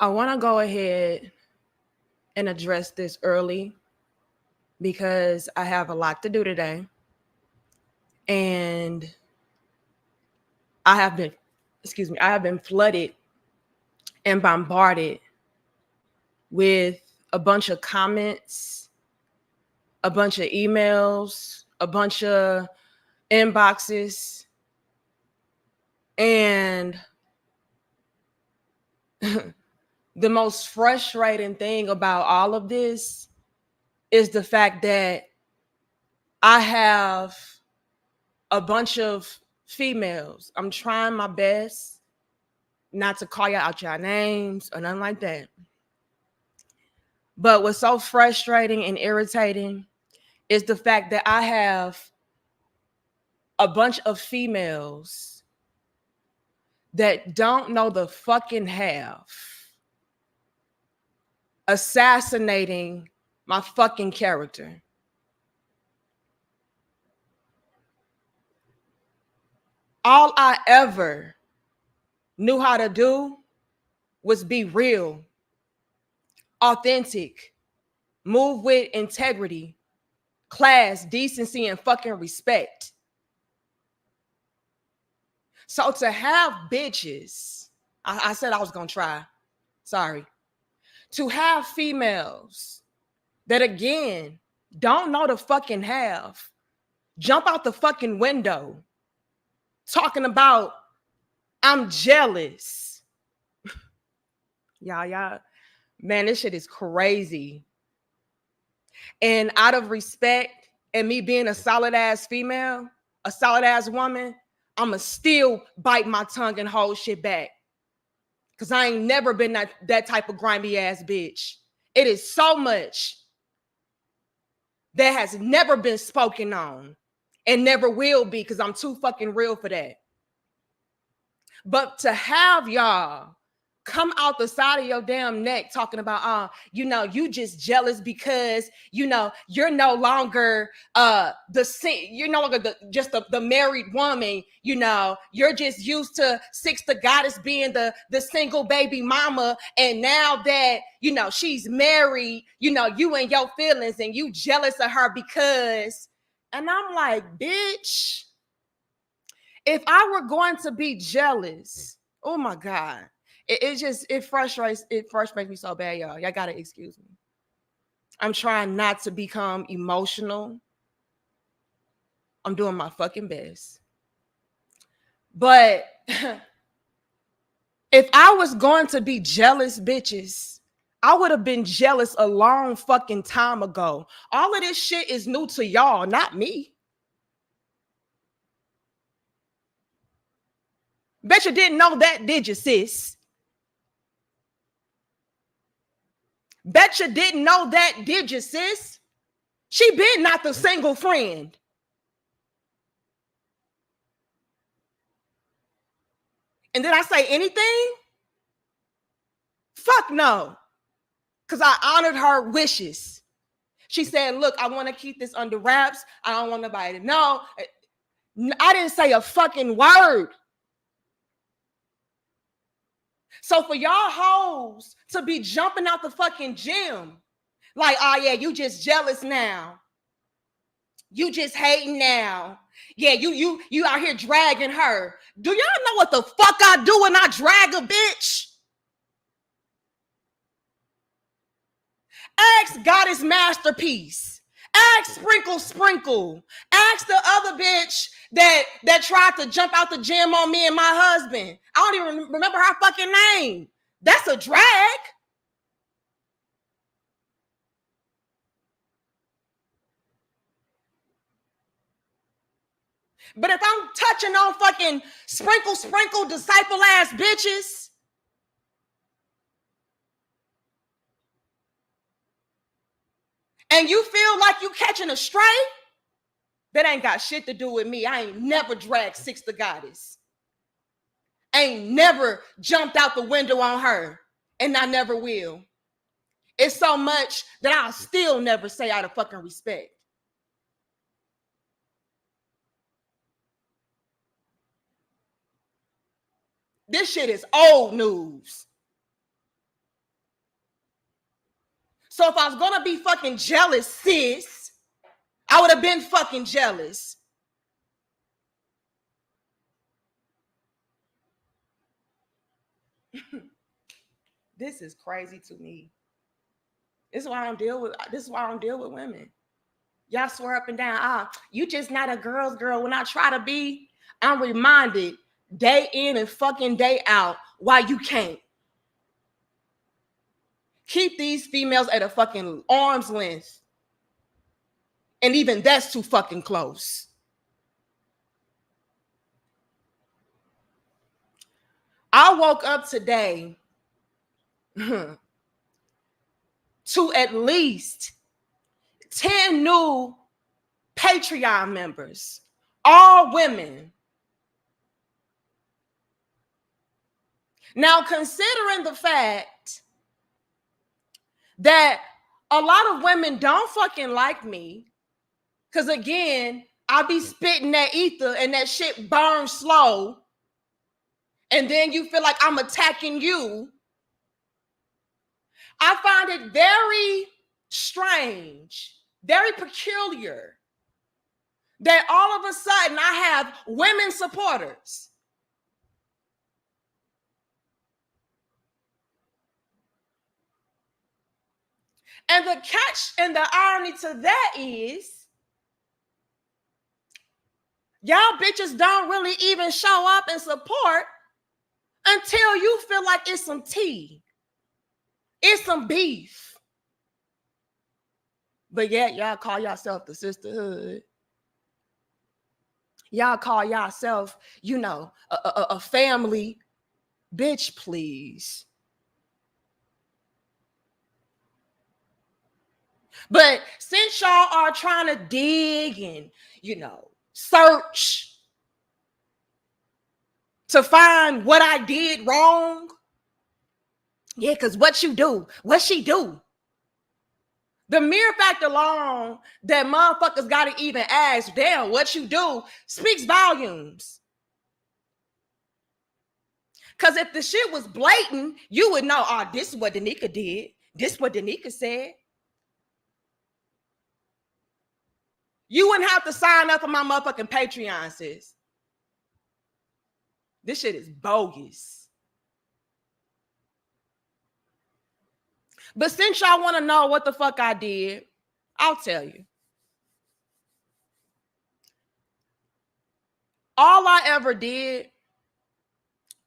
I want to go ahead and address this early because I have a lot to do today. And I have been flooded and bombarded with a bunch of comments, a bunch of emails, a bunch of inboxes. And the most frustrating thing about all of this is the fact that I have a bunch of females. I'm trying my best not to call you out your names or nothing like that. But what's so frustrating and irritating is the fact that I have a bunch of females that don't know the fucking half assassinating my fucking character. All I ever knew how to do was be real, authentic, move with integrity, class, decency, and fucking respect. So to have bitches, I said I was gonna try. Sorry. To have females that again don't know the fucking half, jump out the fucking window, talking about I'm jealous. Y'all, man, this shit is crazy. And out of respect and me being a solid ass female, a solid ass woman, I'ma still bite my tongue and hold shit back. Cause I ain't never been that type of grimy ass bitch. It is so much that has never been spoken on and never will be because I'm too fucking real for that. But to have y'all come out the side of your damn neck talking about, you just jealous because, you're no longer you're no longer the married woman, you're just used to Sister Goddess being the single baby mama. And now that, she's married, you and your feelings and you jealous of her because, and I'm like, bitch, if I were going to be jealous, oh my God, it frustrates me so bad, y'all. Y'all gotta excuse me. I'm trying not to become emotional. I'm doing my fucking best. But if I was going to be jealous bitches, I would have been jealous a long fucking time ago. All of this shit is new to y'all, not me. Bet you didn't know that, did you, sis? Bet you didn't know that, did you, sis? She been not the single friend. And did I say anything? Fuck no. Because I honored her wishes. She said, look, I want to keep this under wraps. I don't want nobody to know. I didn't say a fucking word. So for y'all hoes to be jumping out the fucking gym, like, oh yeah, you just jealous now. You just hating now. Yeah, you out here dragging her. Do y'all know what the fuck I do when I drag a bitch? Ask Goddess Masterpiece. Ask Sprinkle. Ask the other bitch that tried to jump out the gym on me and my husband. I don't even remember her fucking name. That's a drag. But if I'm touching on fucking sprinkle disciple ass bitches, and you feel like you catching a stray, that ain't got shit to do with me. I ain't never dragged Sister Goddess. I ain't never jumped out the window on her, and I never will. It's so much that I'll still never say out of fucking respect. This shit is old news. So if I was gonna be fucking jealous, sis, I would have been fucking jealous. This is crazy to me. This is why I don't deal with women. Y'all swear up and down, you just not a girl's girl. When I try to be, I'm reminded day in and fucking day out why you can't. Keep these females at a fucking arm's length. And even that's too fucking close. I woke up today to at least 10 new Patreon members, all women. Now, considering the fact that a lot of women don't fucking like me, because again, I be spitting that ether and that shit burns slow, and then you feel like I'm attacking you. I find it very strange, very peculiar that all of a sudden I have women supporters. And the catch and the irony to that is, y'all bitches don't really even show up and support until you feel like it's some tea. It's some beef. But yet y'all call yourself the sisterhood. Y'all call yourself, a family. Bitch, please. But since y'all are trying to dig and, search to find what I did wrong, yeah, because what she do? The mere fact alone that motherfuckers got to even ask, damn, what you do, speaks volumes. Because if the shit was blatant, you would know, this is what Danica did. This is what Danica said. You wouldn't have to sign up for my motherfucking Patreon, sis. This shit is bogus. But since y'all want to know what the fuck I did, I'll tell you. All I ever did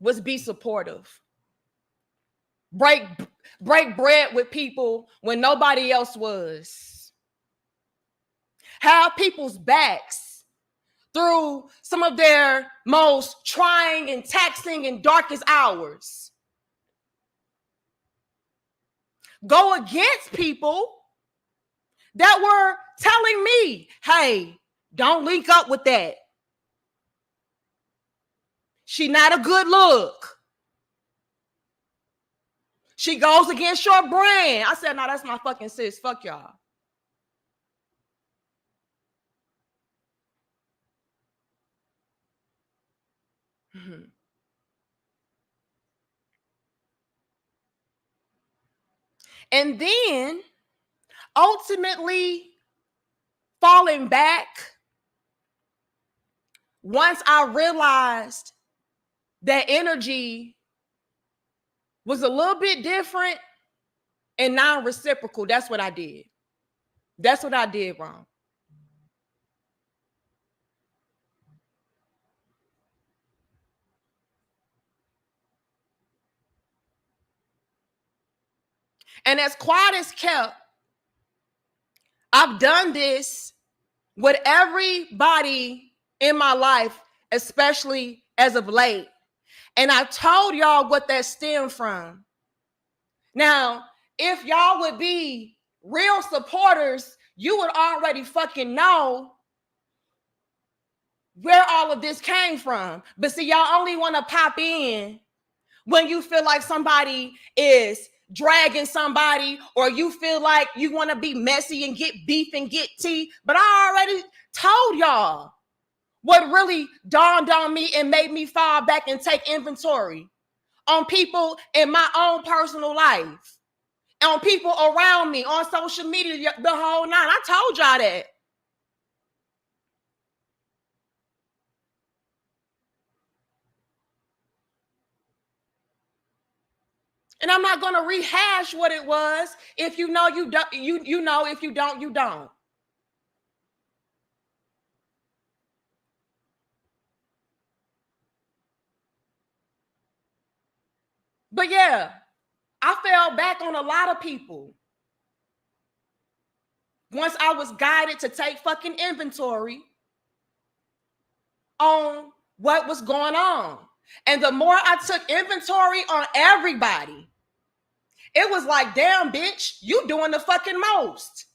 was be supportive. Break bread with people when nobody else was. Have people's backs through some of their most trying and taxing and darkest hours. Go against people that were telling me, hey, don't link up with that. She not a good look. She goes against your brand. I said, no, that's my fucking sis. Fuck y'all. And then ultimately falling back once I realized that energy was a little bit different and non-reciprocal. That's what I did. That's what I did wrong. And as quiet as kept, I've done this with everybody in my life, especially as of late. And I told y'all what that stemmed from. Now, if y'all would be real supporters, you would already fucking know where all of this came from. But see, y'all only want to pop in when you feel like somebody is dragging somebody, or you feel like you want to be messy and get beef and get tea. But I already told y'all what really dawned on me and made me fall back and take inventory on people in my own personal life. on people around me, on social media, the whole nine. I told y'all that. And I'm not going to rehash what it was. If you know, you don't. You know. If you don't, you don't. But yeah, I fell back on a lot of people once I was guided to take fucking inventory on what was going on. And the more I took inventory on everybody, it was like, damn, bitch, you doing the fucking most.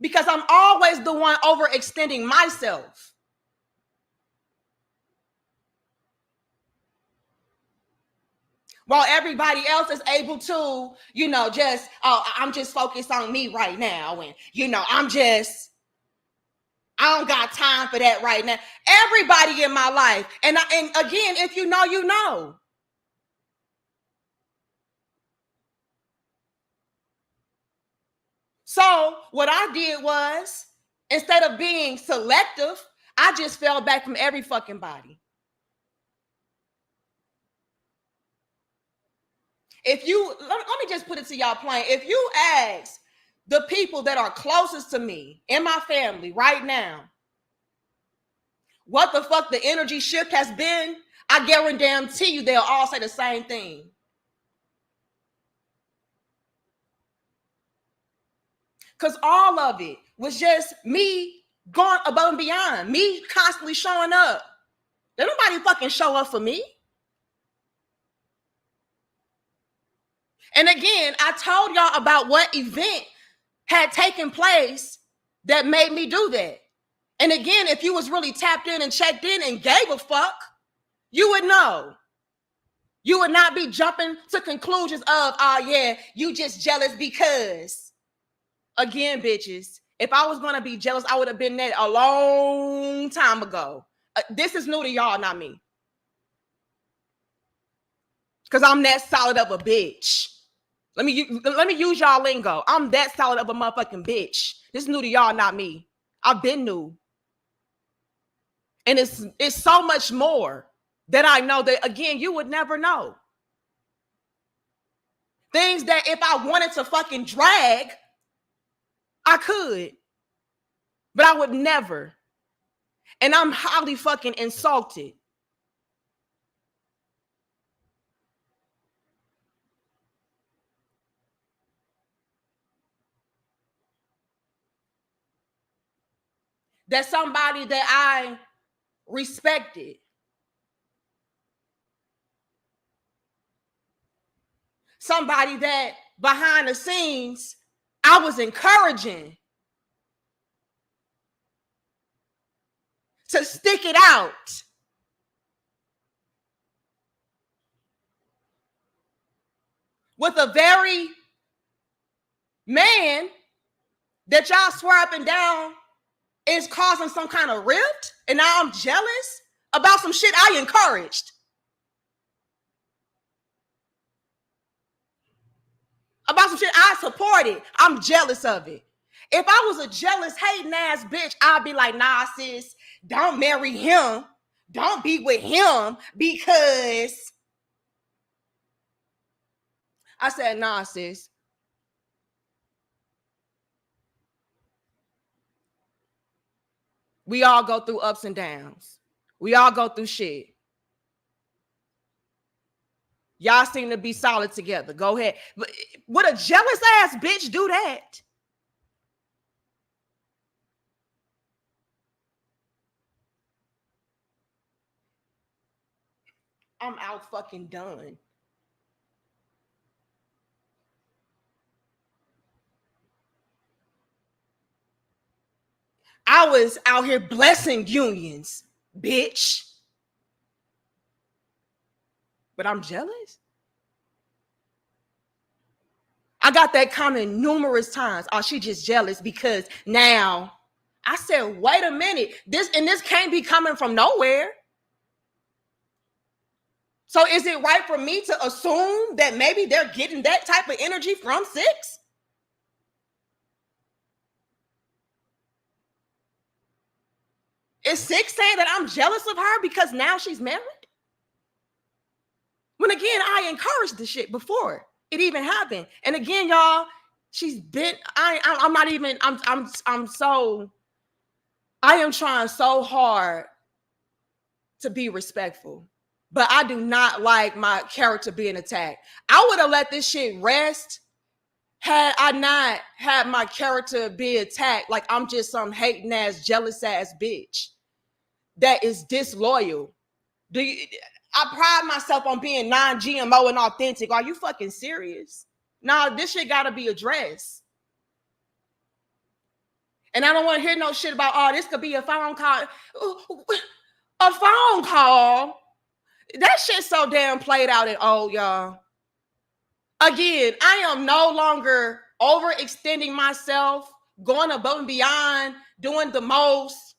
Because I'm always the one overextending myself. While everybody else is able to, just, I'm just focused on me right now. And, I don't got time for that right now. Everybody in my life. And again, if you know, you know. So what I did was, instead of being selective, I just fell back from every fucking body. If you, let me just put it to y'all plain. If you ask the people that are closest to me in my family right now, what the fuck the energy shift has been, I guarantee you they'll all say the same thing. Because all of it was just me going above and beyond, me constantly showing up. Did nobody fucking show up for me? And again, I told y'all about what event had taken place that made me do that. And again, if you was really tapped in and checked in and gave a fuck, you would know. You would not be jumping to conclusions of, oh yeah, you just jealous because. Again, bitches, if I was going to be jealous, I would have been that a long time ago. This is new to y'all, not me. Because I'm that solid of a bitch. Let me use y'all lingo. I'm that solid of a motherfucking bitch. This is new to y'all, not me. I've been new. And it's so much more that I know that, again, you would never know. Things that if I wanted to fucking drag, I could. But I would never. And I'm highly fucking insulted. That somebody that I respected, somebody that behind the scenes I was encouraging to stick it out, with a very man that y'all swear up and down is causing some kind of rift, and now I'm jealous about some shit I encouraged. About some shit I supported. I'm jealous of it. If I was a jealous, hating ass bitch, I'd be like, nah, sis, don't marry him. Don't be with him because. I said, nah, sis. We all go through ups and downs. We all go through shit. Y'all seem to be solid together. Go ahead. But would a jealous ass bitch do that? I'm out fucking done. I was out here blessing unions, bitch. But I'm jealous. I got that comment numerous times. Oh, she just jealous because now. I said, wait a minute. This can't be coming from nowhere. So is it right for me to assume that maybe they're getting that type of energy from 6? Is 6 saying that I'm jealous of her because now she's married? When again, I encouraged the shit before it even happened. And again, y'all, she's been. I'm not even. I'm so. I am trying so hard to be respectful, but I do not like my character being attacked. I would have let this shit rest had I not had my character be attacked like I'm just some hating ass, jealous ass bitch that is disloyal. I pride myself on being non-GMO and authentic. Are you fucking serious? Nah, this shit gotta be addressed. And I don't want to hear no shit about, oh, this could be a phone call. A phone call? That shit's so damn played out and old, y'all. Again, I am no longer overextending myself, going above and beyond, doing the most.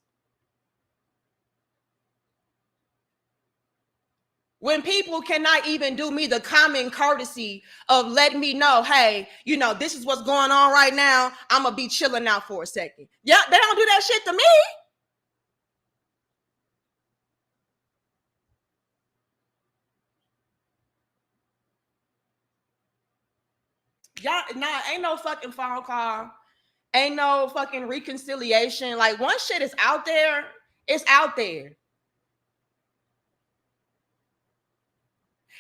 When people cannot even do me the common courtesy of letting me know, hey, you know, this is what's going on right now. I'm going to be chilling out for a second. Yeah, they don't do that shit to me. Y'all, nah, ain't no fucking phone call. Ain't no fucking reconciliation. Like, once shit is out there, it's out there.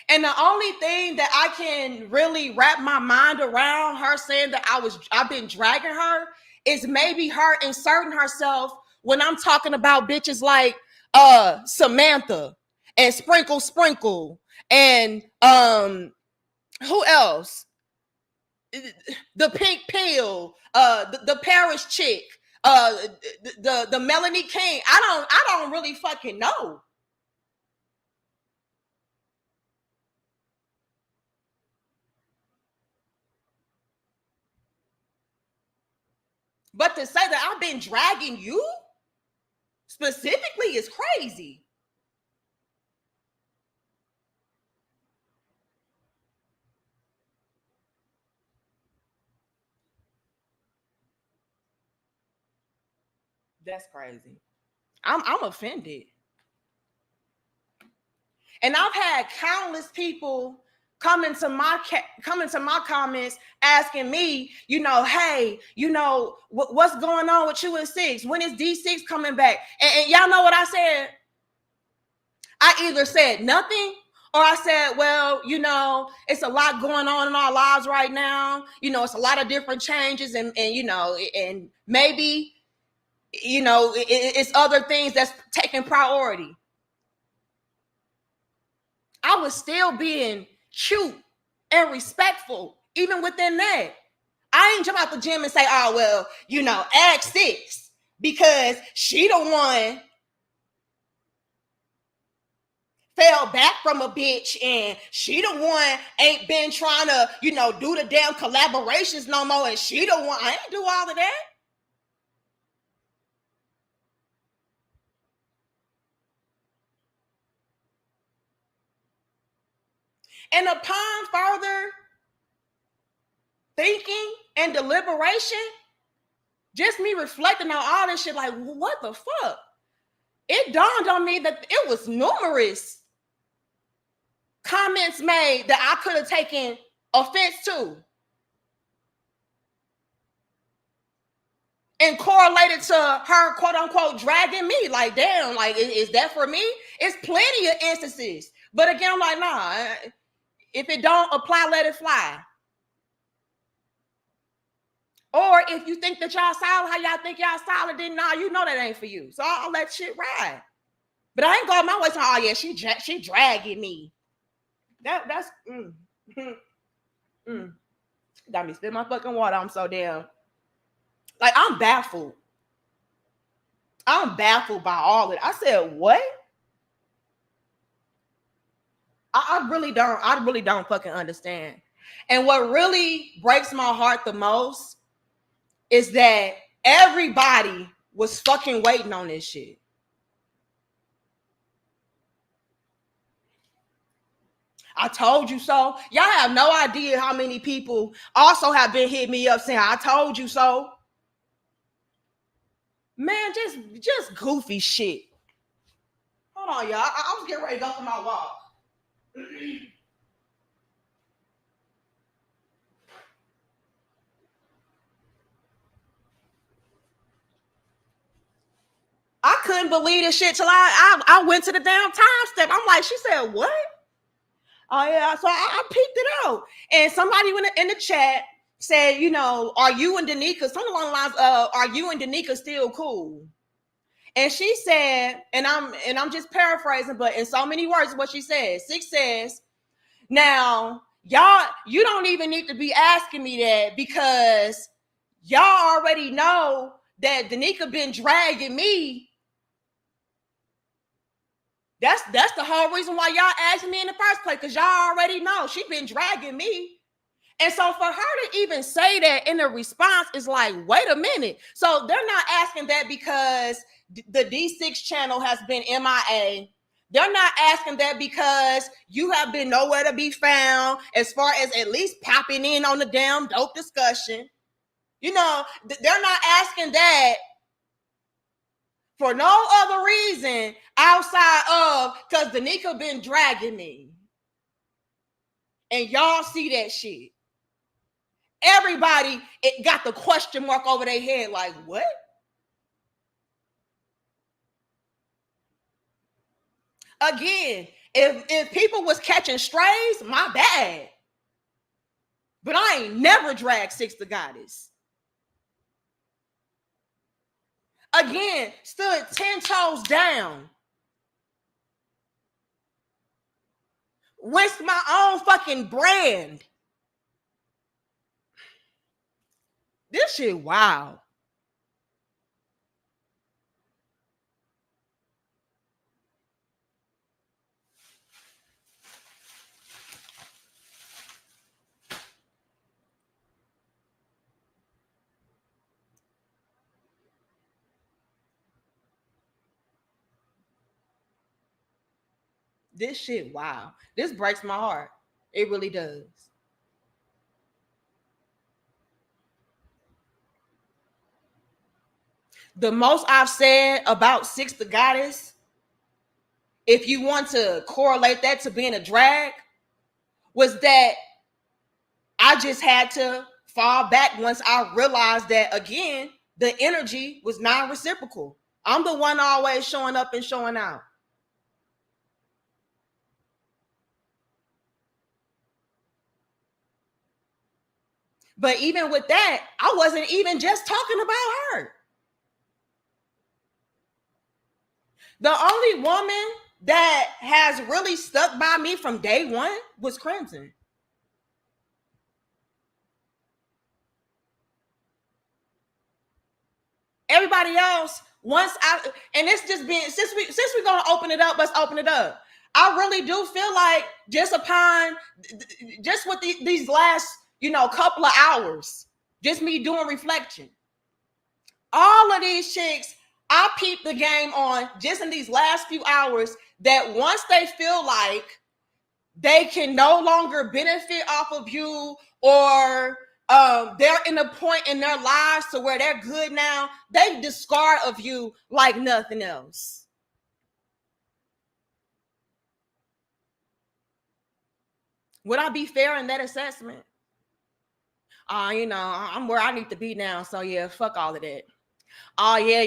And the only thing that I can really wrap my mind around her saying that I've been dragging her is maybe her inserting herself when I'm talking about bitches like Samantha and Sprinkle and who else? The pink pill, the Paris chick, the Melanie King. I don't really fucking know. But to say that I've been dragging you specifically is crazy. That's crazy. I'm offended. And I've had countless people come into my comments asking me, you know, hey, you know, what's going on with you and 6? When is D6 coming back? And y'all know what I said? I either said nothing or I said, well, you know, it's a lot going on in our lives right now. You know, it's a lot of different changes and you know, and maybe, you know, it's other things that's taking priority. I was still being cute and respectful, even within that. I ain't jump out the gym and say, oh, well, you know, ask 6 because she the one fell back from a bitch and she the one ain't been trying to, you know, do the damn collaborations no more and she the one. I ain't do all of that. And upon further thinking and deliberation, just me reflecting on all this shit, like, what the fuck? It dawned on me that it was numerous comments made that I could have taken offense to and correlated to her, quote unquote, dragging me. Like, damn, like, is that for me? It's plenty of instances. But again, I'm like, nah, if it don't apply, let it fly. Or if you think that y'all solid, how y'all think y'all solid, then nah, you know that ain't for you. So I'll let shit ride. But I ain't going my way saying, oh yeah, she dragging me. That's got me spit my fucking water. I'm so damn like I'm baffled. I'm baffled by all of it. I said, what? I really don't fucking understand. And what really breaks my heart the most is that everybody was fucking waiting on this shit. I told you so. Y'all have no idea how many people also have been hitting me up saying, I told you so. Man, just goofy shit. Hold on, y'all. I was getting ready to go for my walk. I couldn't believe this shit till I went to the damn time step. I'm like, she said, what? Oh, yeah. So I peeped it out. And somebody in the chat said, you know, are you and Danica, something along the lines of, are you and Danica still cool? And she said, and I'm just paraphrasing, but in so many words, what she said. Six says, now, y'all, you don't even need to be asking me that because y'all already know that Danica been dragging me. That's the whole reason why y'all asked me in the first place, because y'all already know she been dragging me. And so for her to even say that in the response is like, wait a minute. So they're not asking that because the D6 channel has been MIA. They're not asking that because you have been nowhere to be found as far as at least popping in on the damn dope discussion. You know, they're not asking that for no other reason outside of because Danica been dragging me. And y'all see that shit. Everybody got the question mark over their head like, what? Again, if people was catching strays, my bad. But I ain't never dragged Six the Goddess. Again, stood 10 toes down. Risked my own fucking brand. This shit wild. This shit wow. This breaks my heart. It really does. The most I've said about Six the Goddess, if you want to correlate that to being a drag, was that I just had to fall back once I realized that, again, the energy was non-reciprocal. I'm the one always showing up and showing out. But even with that, I wasn't even just talking about her. The only woman that has really stuck by me from day one was Crimson. Everybody else, and it's just been since we're gonna open it up, let's open it up. I really do feel like just with these last, couple of hours, just me doing reflection. All of these chicks, I peeped the game on just in these last few hours that once they feel like they can no longer benefit off of you, or they're in a point in their lives to where they're good now, they discard of you like nothing else. Would I be fair in that assessment? I'm where I need to be now, so yeah, fuck all of that. Oh yeah,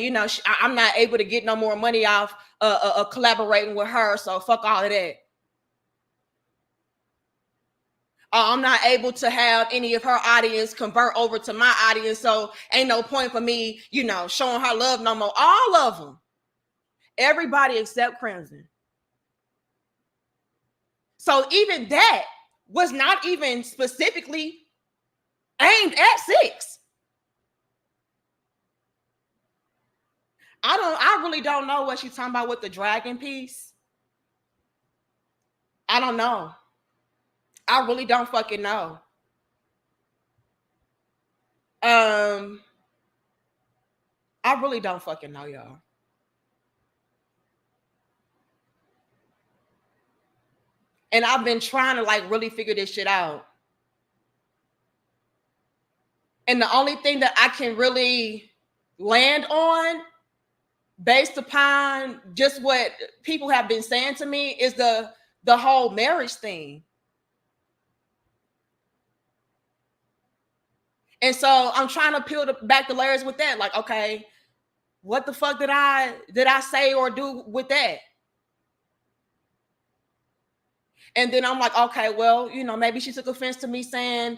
I'm not able to get no more money off collaborating with her, so fuck all of that. I'm not able to have any of her audience convert over to my audience, so ain't no point for me, showing her love no more. All of them, everybody except Crimson. So even that was not even specifically aimed at Six. I really don't know what she's talking about with the dragon piece. I don't know. I really don't fucking know. I really don't fucking know, y'all. And I've been trying to like really figure this shit out. And the only thing that I can really land on based upon just what people have been saying to me is the whole marriage thing. And so I'm trying to peel back the layers with that. Like, okay, what the fuck did I say or do with that? And then I'm like, okay, well, you know, maybe she took offense to me saying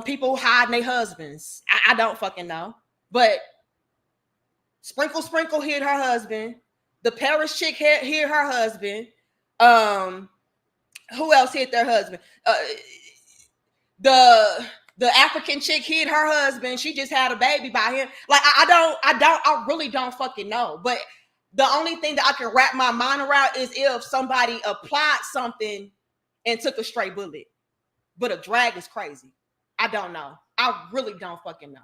people hiding their husbands. I don't fucking know. But Sprinkle hid her husband. The Paris chick hid her husband. Who else hid their husband? The African chick hid her husband. She just had a baby by him. Like I really don't fucking know. But the only thing that I can wrap my mind around is if somebody applied something and took a straight bullet. But a drag is crazy. I don't know. I really don't fucking know.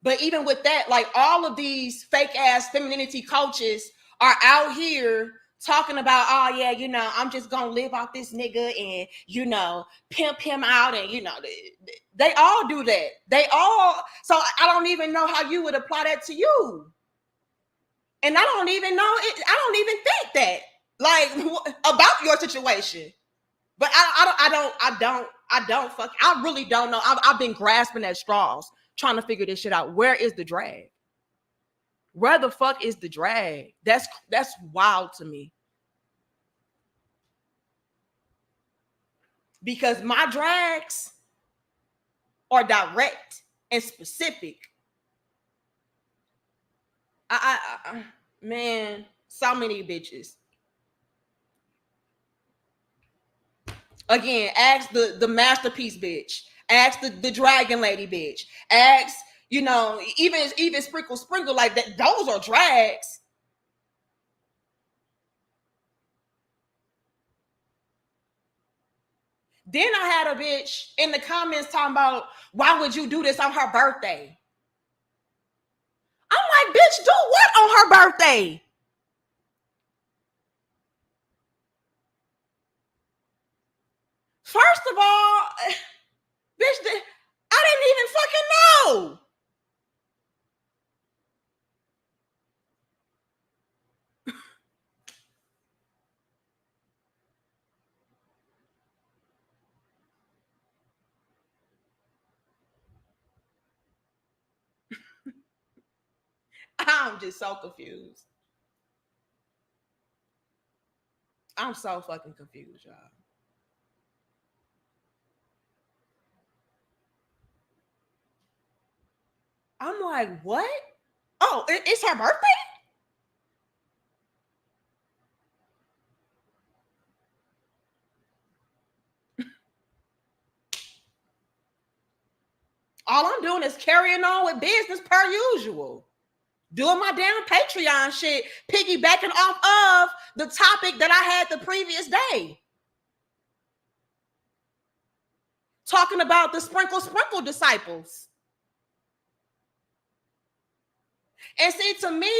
But even with that, like all of these fake ass femininity coaches are out here talking about, oh yeah, you know, I'm just gonna live off this nigga and, you know, pimp him out. And, you know, they all do that. They all, so I don't even know how you would apply that to you. And I don't even know, I don't even think that, like, about your situation. But I really don't know. I've been grasping at straws, trying to figure this shit out. Where is the drag? Where the fuck is the drag? That's wild to me. Because my drags are direct and specific. Man, so many bitches. Again, ask the masterpiece bitch. Ask the dragon lady bitch. Ask, you know, even sprinkle like that. Those are drags. Then I had a bitch in the comments talking about, why would you do this on her birthday? I'm like, bitch, do what on her birthday? First of all, bitch, I didn't even fucking know. I'm just so confused. I'm so fucking confused, y'all. I'm like, what? Oh, it's her birthday? All I'm doing is carrying on with business per usual. Doing my damn Patreon shit, piggybacking off of the topic that I had the previous day. Talking about the sprinkle disciples. And see, to me,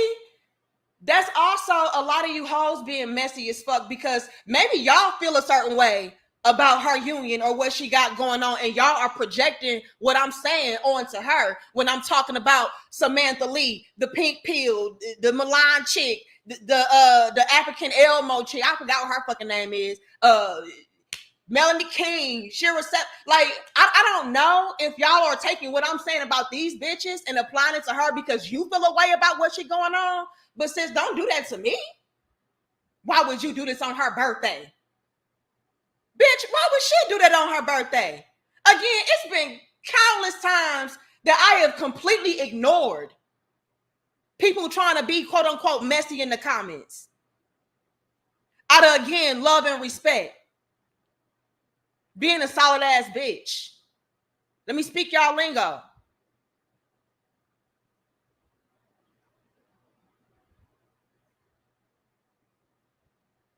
that's also a lot of you hoes being messy as fuck, because maybe y'all feel a certain way about her union or what she got going on, and y'all are projecting what I'm saying onto her when I'm talking about Samantha Lee, the pink pill, the Milan chick, the African Elmo chick. I forgot what her fucking name is. Melanie King, Shira Sep. Like, I don't know if y'all are taking what I'm saying about these bitches and applying it to her because you feel a way about what shit going on. But sis, don't do that to me. Why would you do this on her birthday? Bitch, why would she do that on her birthday? Again, it's been countless times that I have completely ignored people trying to be quote unquote messy in the comments. Out of, again, love and respect. Being a solid ass bitch. Let me speak y'all lingo.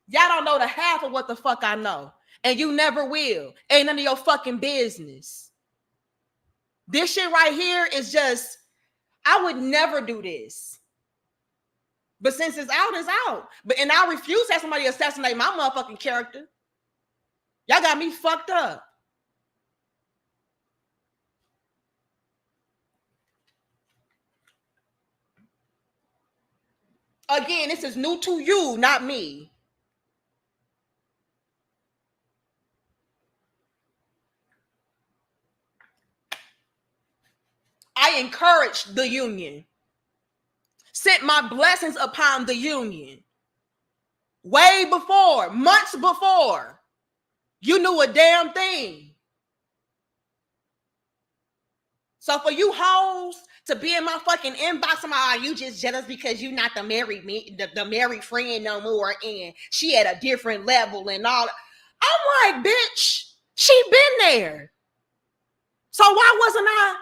Y'all don't know the half of what the fuck I know. And you never will. Ain't none of your fucking business. This shit right here is just, I would never do this. But since it's out, it's out. And I refuse to have somebody assassinate my motherfucking character. Y'all got me fucked up. Again, this is new to you, not me. I encouraged the union. Sent my blessings upon the union. Way before, months before. You knew a damn thing. So for you hoes to be in my fucking inbox, are you just jealous because you not the married the married friend no more, and she at a different level and all? I'm like, bitch, she been there. So why wasn't I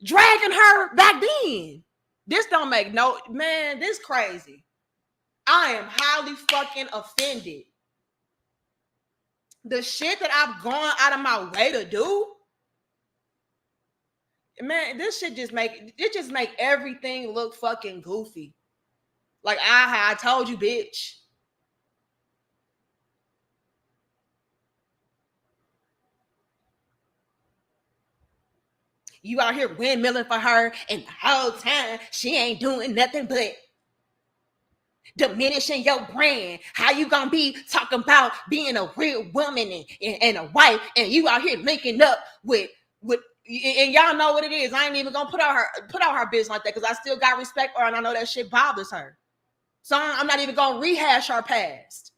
dragging her back then? This don't make no, man, this crazy. I am highly fucking offended. The shit that I've gone out of my way to do, man, this shit just make everything look fucking goofy. Like I told you, bitch. You out here windmilling for her, and the whole time she ain't doing nothing but diminishing your brand. How you gonna be talking about being a real woman and a wife, and you out here linking up with and y'all know what it is. I ain't even gonna put out her business like that because I still got respect for her, and I know that shit bothers her. So I'm not even gonna rehash her past.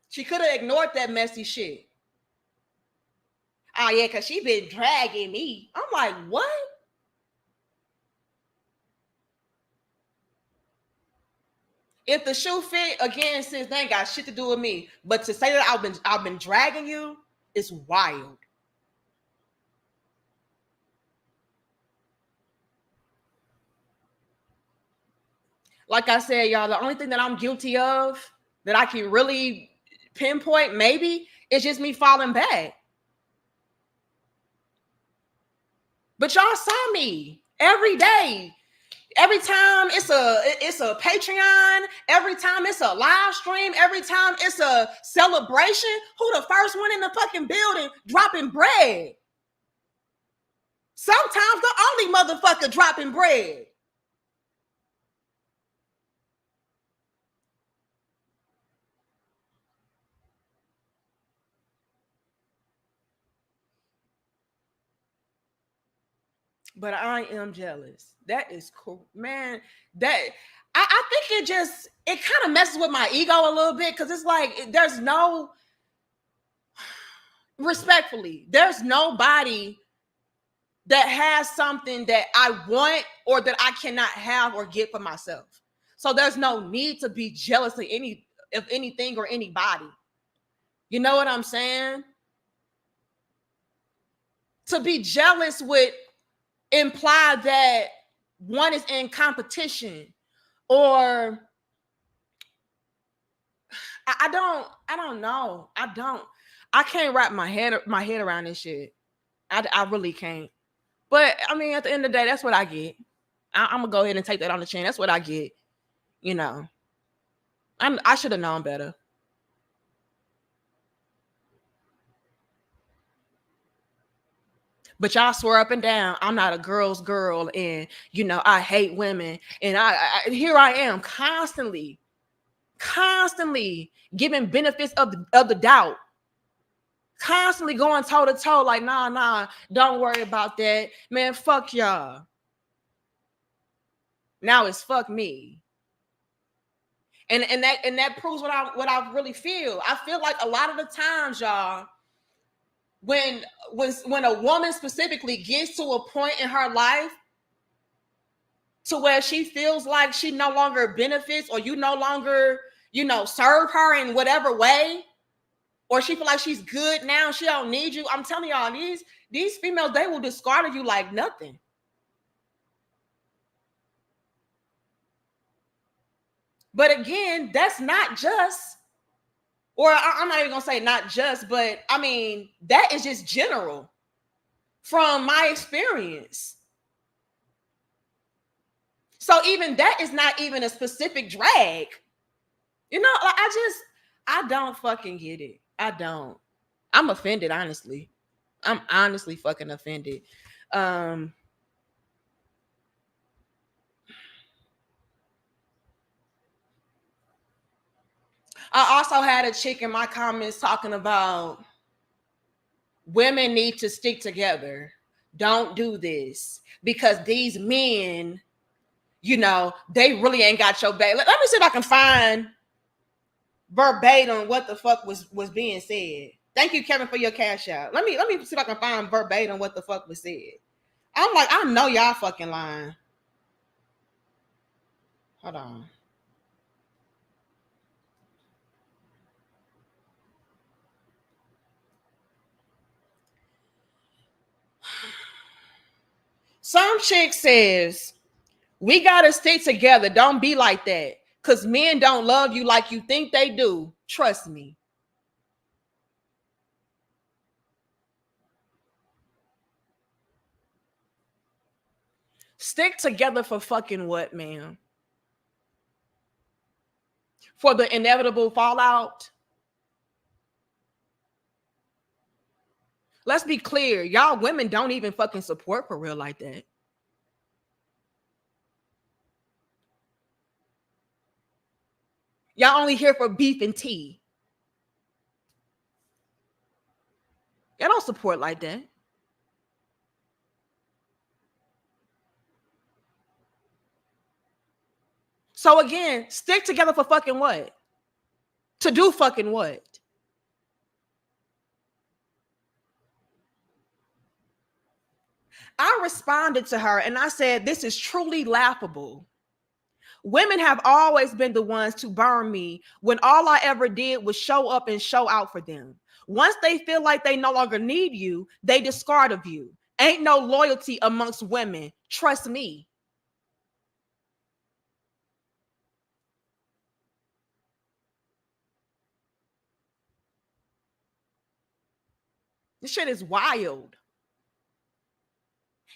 She could have ignored that messy shit. Oh yeah, because she been dragging me. I'm like, what? If the shoe fit, again, since they ain't got shit to do with me. But to say that I've been dragging you is wild. Like I said, y'all, the only thing that I'm guilty of that I can really pinpoint, maybe, is just me falling back. But y'all saw me every day. Every time it's a Patreon, every time it's a live stream, every time it's a celebration, who the first one in the fucking building dropping bread? Sometimes the only motherfucker dropping bread. But I am jealous. That is cool, man. That I think it kind of messes with my ego a little bit because it's like there's no, respectfully, there's nobody that has something that I want or that I cannot have or get for myself. So there's no need to be jealous of anything or anybody. You know what I'm saying? To be jealous would imply that one is in competition, or I don't know. I can't wrap my head around this shit. I really can't. But I mean, at the end of the day, that's what I get. I'm gonna go ahead and take that on the chin. That's what I get. You know, I should have known better. But y'all swear up and down, I'm not a girl's girl, and I hate women, and here I am constantly giving benefits of the doubt, constantly going toe to toe, like nah, don't worry about that, man. Fuck y'all. Now it's fuck me. And that proves what I really feel. I feel like a lot of the times, y'all, when a woman specifically gets to a point in her life to where she feels like she no longer benefits, or you no longer, serve her in whatever way, or she feel like she's good now, she don't need you. I'm telling y'all, these females, they will discard you like nothing. But again, that's not just Or I'm not even gonna say not just, but I mean, that is just general from my experience. So even that is not even a specific drag. You know, like I don't fucking get it. I don't. I'm offended, honestly. I'm honestly fucking offended. I also had a chick in my comments talking about women need to stick together. Don't do this because these men, you know, they really ain't got your back. Let me see if I can find verbatim what the fuck was being said. Thank you, Kevin, for your cash out. Let me see if I can find verbatim what the fuck was said. I'm like, I know y'all fucking lying. Hold on. Some chick says, we gotta stick together. Don't be like that. Cause men don't love you like you think they do. Trust me. Stick together for fucking what, man? For the inevitable fallout? Let's be clear. Y'all women don't even fucking support for real like that. Y'all only here for beef and tea. Y'all don't support like that. So again, stick together for fucking what? To do fucking what? I responded to her and I said, this is truly laughable. Women have always been the ones to burn me when all I ever did was show up and show out for them. Once they feel like they no longer need you, they discard of you. Ain't no loyalty amongst women. Trust me. This shit is wild.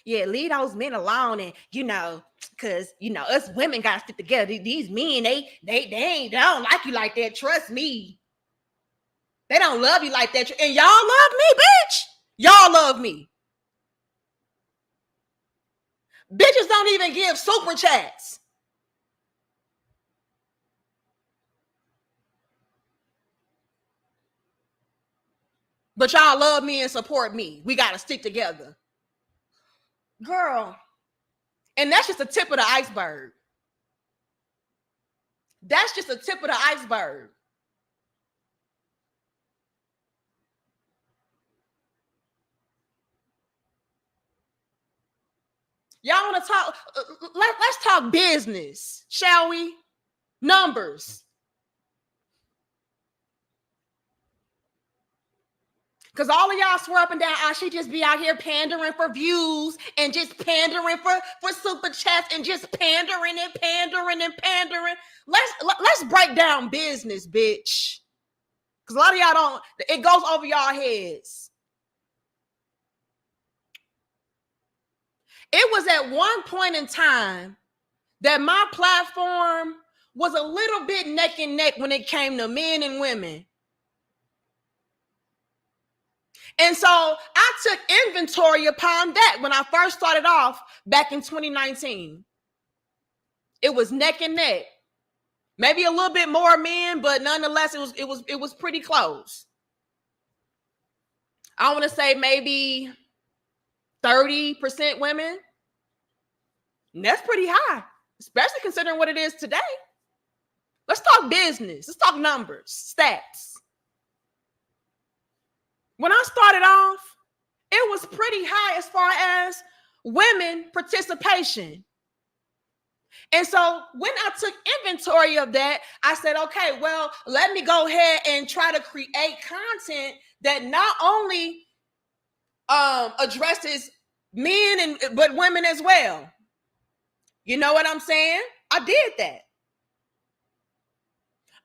Yeah, leave those men alone, and because us women gotta stick together. These men, they don't like you like that. Trust me. They don't love you like that. And y'all love me, bitch. Y'all love me. Bitches don't even give super chats. But y'all love me and support me. We gotta stick together. Girl. And that's just the tip of the iceberg. That's just the tip of the iceberg. Y'all want to talk? Let's talk business, shall we? Numbers. Because all of y'all swear up and down, I should just be out here pandering for views and just pandering for super chats and just pandering and pandering and pandering. Let's break down business, bitch. Because a lot of y'all don't, it goes over y'all heads. It was at one point in time that my platform was a little bit neck and neck when it came to men and women. And so I took inventory upon that when I first started off back in 2019. It was neck and neck. Maybe a little bit more men, but nonetheless, it was pretty close. I want to say maybe 30% women. And that's pretty high, especially considering what it is today. Let's talk business. Let's talk numbers, stats. When I started off, it was pretty high as far as women participation. And so when I took inventory of that, I said, okay, well, let me go ahead and try to create content that not only addresses men but women as well. You know what I'm saying? I did that.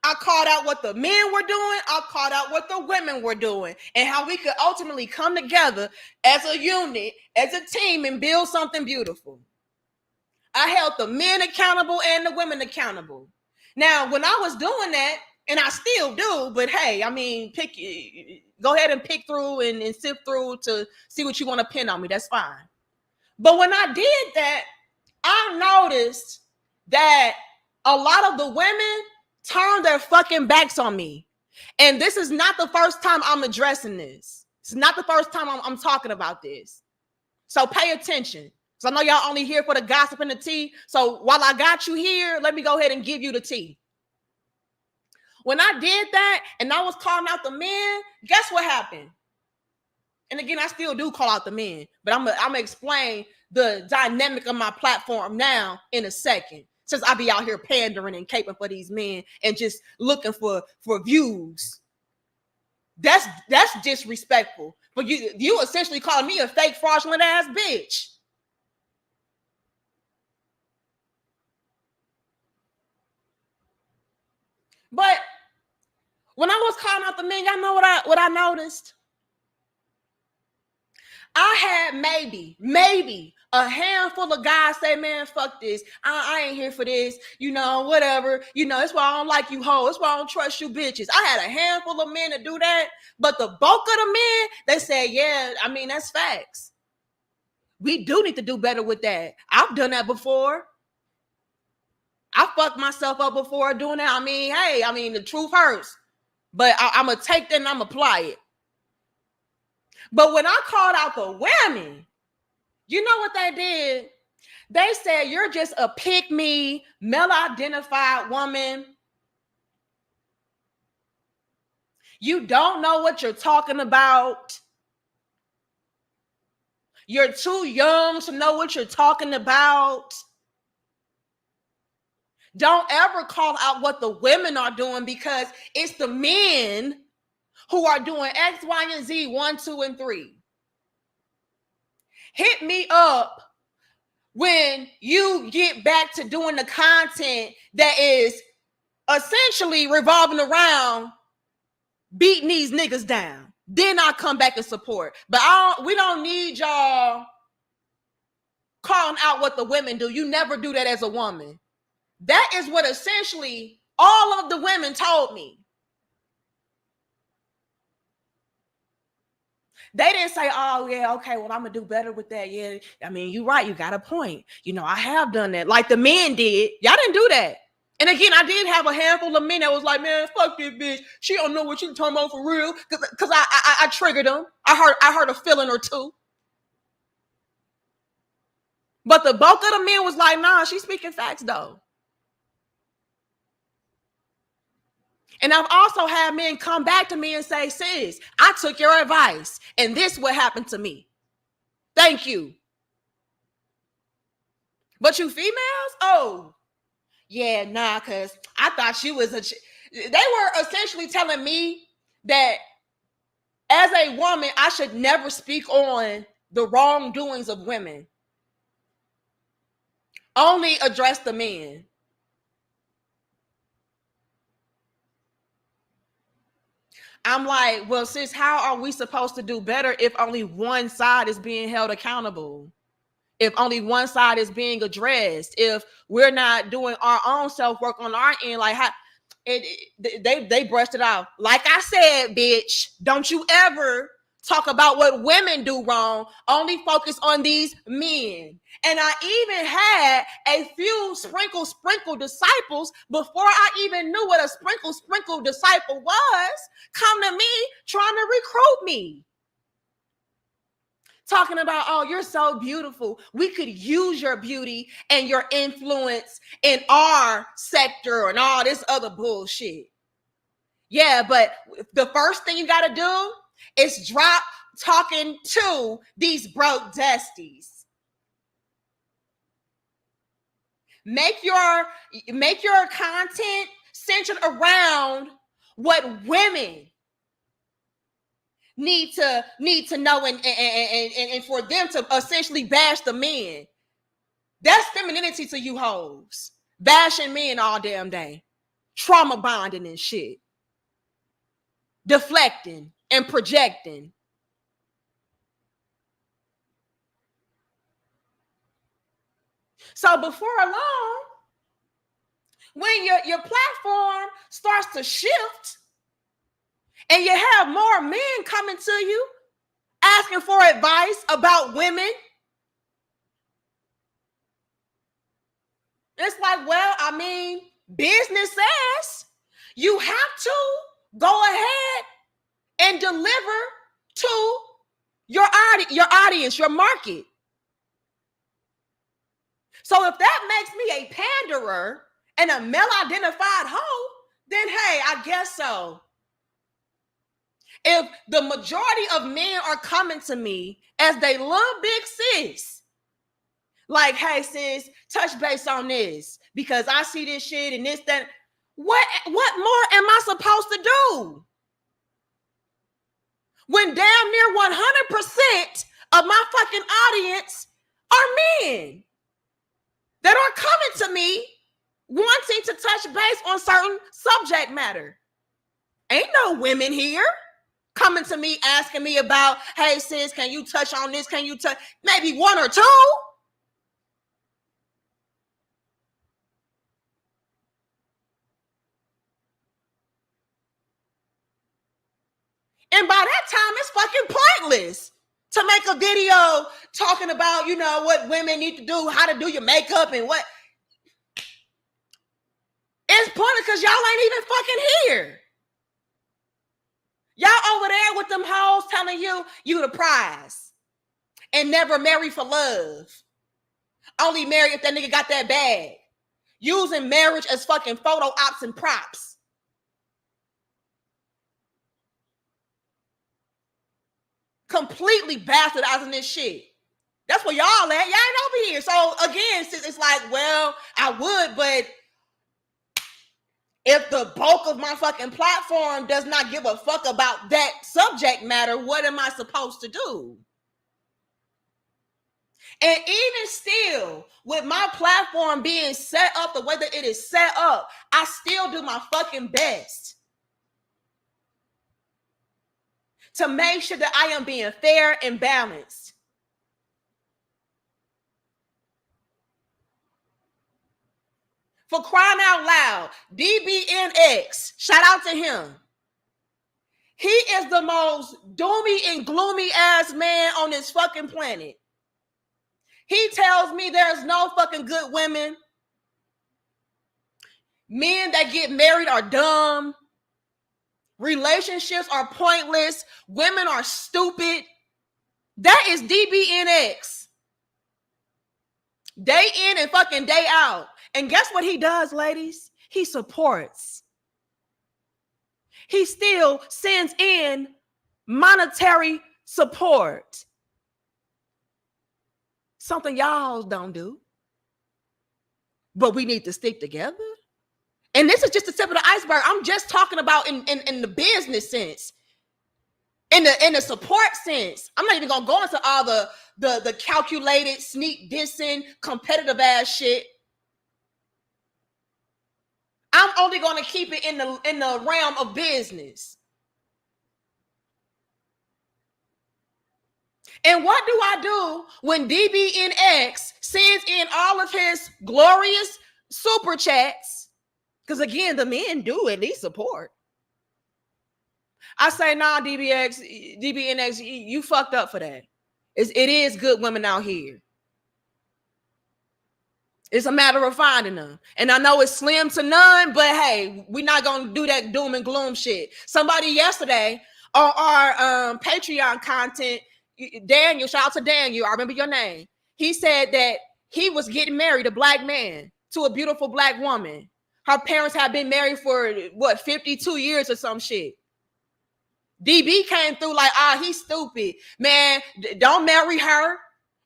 I called out what the men were doing. I called out what the women were doing, and how we could ultimately come together as a unit, as a team, and build something beautiful. I held the men accountable and the women accountable. Now, when I was doing that, and I still do, but hey, I mean, go ahead and pick through and sift through to see what you want to pin on me. That's fine. But when I did that, I noticed that a lot of the women turned their fucking backs on me. And this is not the first time I'm addressing this. It's not the first time I'm talking about this. So pay attention. So I know y'all only here for the gossip and the tea. So while I got you here, let me go ahead and give you the tea. When I did that and I was calling out the men, guess what happened? And again, I still do call out the men, but I'm gonna explain the dynamic of my platform now in a second. Since I be out here pandering and caping for these men and just looking for views. That's disrespectful. But you essentially calling me a fake fraudulent ass bitch. But when I was calling out the men, y'all know what I noticed? I had maybe a handful of guys say, man, fuck this. I ain't here for this. You know, whatever. You know, that's why I don't like you hoes. That's why I don't trust you bitches. I had a handful of men to do that. But the bulk of the men, they say, yeah, I mean, that's facts. We do need to do better with that. I've done that before. I fucked myself up before doing that. I mean, hey, the truth hurts. But I'm going to take that and I'm going to apply it. But when I called out the women, you know what they did? They said, you're just a pick-me, male-identified woman. You don't know what you're talking about. You're too young to know what you're talking about. Don't ever call out what the women are doing because it's the men who are doing X, Y, and Z, 1, 2, and 3. Hit me up when you get back to doing the content that is essentially revolving around beating these niggas down. Then I'll come back and support. But we don't need y'all calling out what the women do. You never do that as a woman. That is what essentially all of the women told me. They didn't say, oh, yeah, okay, well, I'm going to do better with that. Yeah, I mean, you're right. You got a point. You know, I have done that like the men did. Y'all didn't do that. And again, I did have a handful of men that was like, man, fuck this bitch. She don't know what you talking about for real. Because I triggered them. I heard a feeling or two. But the bulk of the men was like, nah, she's speaking facts, though. And I've also had men come back to me and say, sis, I took your advice, and this what happened to me. Thank you. But you females? Oh, yeah, nah, because I thought she was they were essentially telling me that as a woman, I should never speak on the wrongdoings of women. Only address the men. I'm like, well, sis, how are we supposed to do better if only one side is being held accountable? If only one side is being addressed? If we're not doing our own self-work on our end, like how they brushed it off. Like I said, bitch, don't you ever talk about what women do wrong. Only focus on these men. And I even had a few sprinkle disciples before I even knew what a sprinkle disciple was come to me trying to recruit me. Talking about, oh, you're so beautiful. We could use your beauty and your influence in our sector and all this other bullshit. Yeah, but the first thing you got to do is drop talking to these broke dusties. Make your content centered around what women need to know and for them to essentially bash the men. That's femininity to you hoes. Bashing men all damn day. trauma bonding and shit, deflecting and projecting. So before long, when your platform starts to shift and you have more men coming to you asking for advice about women, it's like, well, I mean, business says you have to go ahead and deliver to your audience, your market. So if that makes me a panderer and a male-identified hoe, then hey, I guess so. If the majority of men are coming to me as they little big sis, like, hey sis, touch base on this because I see this shit and this, that, what more am I supposed to do? When damn near 100% of my fucking audience are men that are coming to me wanting to touch base on certain subject matter. Ain't no women here coming to me asking me about, hey sis, can you touch on this? Can you touch? Maybe one or two. And by that time, it's fucking pointless to make a video talking about, you know, what women need to do, how to do your makeup and what. It's pointless because y'all ain't even fucking here. Y'all over there with them hoes telling you the prize and never marry for love. Only marry if that nigga got that bag. Using marriage as fucking photo ops and props. Completely bastardizing this shit. That's where y'all at. Y'all ain't over here. So again, it's like, well, I would, but if the bulk of my fucking platform does not give a fuck about that subject matter, what am I supposed to do? And even still, with my platform being set up the way that it is set up, I still do my fucking best to make sure that I am being fair and balanced. For crying out loud, DBNX, shout out to him. He is the most doomy and gloomy ass man on this fucking planet. He tells me there's no fucking good women. Men that get married are dumb. Relationships are pointless. Women are stupid. That is DBNX. Day in and fucking day out. And guess what he does, ladies? He supports. He still sends in monetary support. Something y'all don't do. But we need to stick together. And this is just the tip of the iceberg. I'm just talking about in the business sense. In the support sense. I'm not even gonna go into all the calculated, sneak dissing, competitive ass shit. I'm only gonna keep it in the realm of business. And what do I do when DBNX sends in all of his glorious super chats? Because again, the men do at least support. I say, nah, DBNX, you fucked up for that. It is good women out here. It's a matter of finding them. And I know it's slim to none, but hey, we're not going to do that doom and gloom shit. Somebody yesterday on our Patreon content, Daniel, shout out to Daniel, I remember your name. He said that he was getting married, a black man, to a beautiful black woman. Her parents had been married for, 52 years or some shit. DB came through like, he's stupid. Man, don't marry her.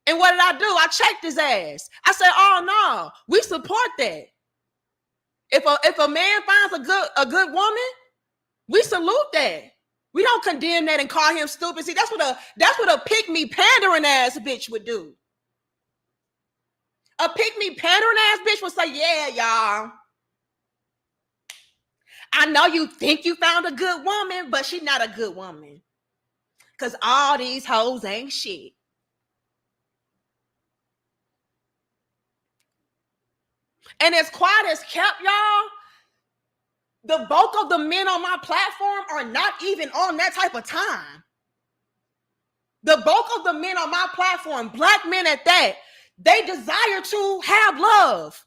And what did I do? I checked his ass. I said, oh no, we support that. If a man finds a good woman, we salute that. We don't condemn that and call him stupid. See, that's what a pick-me pandering ass bitch would do. A pick-me pandering ass bitch would say, yeah, y'all. I know you think you found a good woman, but she's not a good woman. Because all these hoes ain't shit. And as quiet as kept, y'all, the bulk of the men on my platform are not even on that type of time. The bulk of the men on my platform, black men at that, they desire to have love.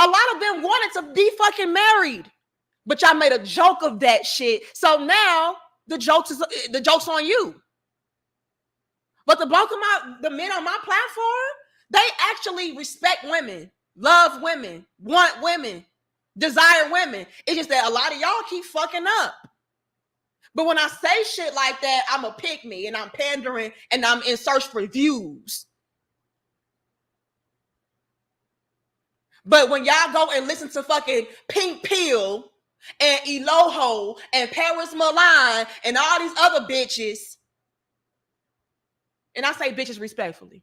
A lot of them wanted to be fucking married, but y'all made a joke of that shit. So now the joke's on you. But the bulk of the men on my platform, they actually respect women, love women, want women, desire women. It's just that a lot of y'all keep fucking up. But when I say shit like that, I'm a pick me and I'm pandering and I'm in search for views. But when y'all go and listen to fucking Pink Pill and Eloho and Paris Milan and all these other bitches, and I say bitches respectfully,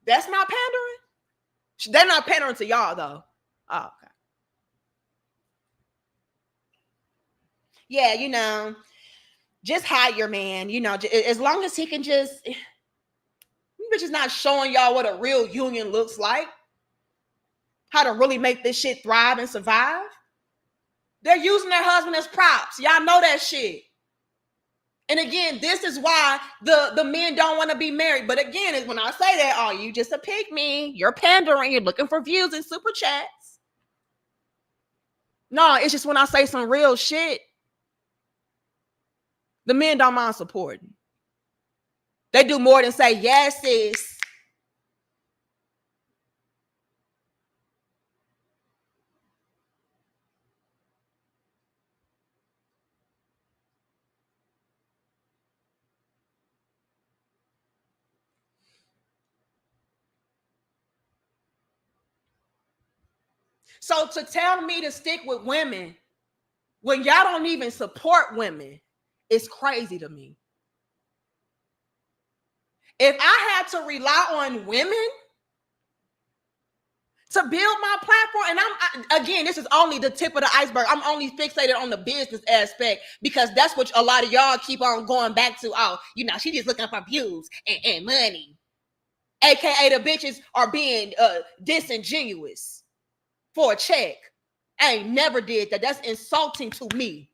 that's not pandering. They're not pandering to y'all though. Oh, okay. Yeah, you know, just hire, man. You know, as long as he can just, bitches not showing y'all what a real union looks like, how to really make this shit thrive and survive. They're using their husband as props. Y'all know that shit. And again, this is why the men don't want to be married. But again, is when I say that, oh, you just a pick me. You're pandering. You're looking for views and super chats. No, it's just when I say some real shit, the men don't mind supporting. They do more than say, yes, sis. So to tell me to stick with women when y'all don't even support women is crazy to me. If I had to rely on women to build my platform, and again, this is only the tip of the iceberg. I'm only fixated on the business aspect because that's what a lot of y'all keep on going back to. Oh, you know, she just looking for views and money. AKA the bitches are being disingenuous for a check. I ain't never did that. That's insulting to me.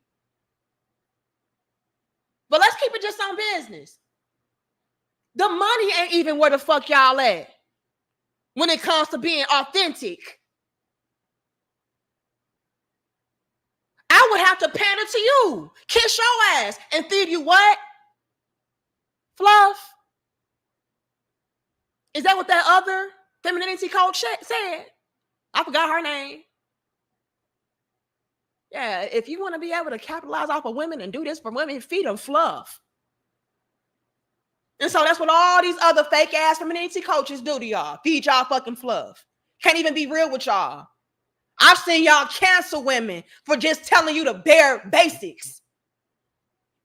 But let's keep it just on business. The money ain't even where the fuck y'all at when it comes to being authentic. I would have to pander to you, kiss your ass, and feed you what? Fluff. Is that what that other femininity coach said? I forgot her name. Yeah, if you want to be able to capitalize off of women and do this for women, feed them fluff. And so that's what all these other fake ass femininity coaches do to y'all. Feed y'all fucking fluff. Can't even be real with y'all. I've seen y'all cancel women for just telling you the bare basics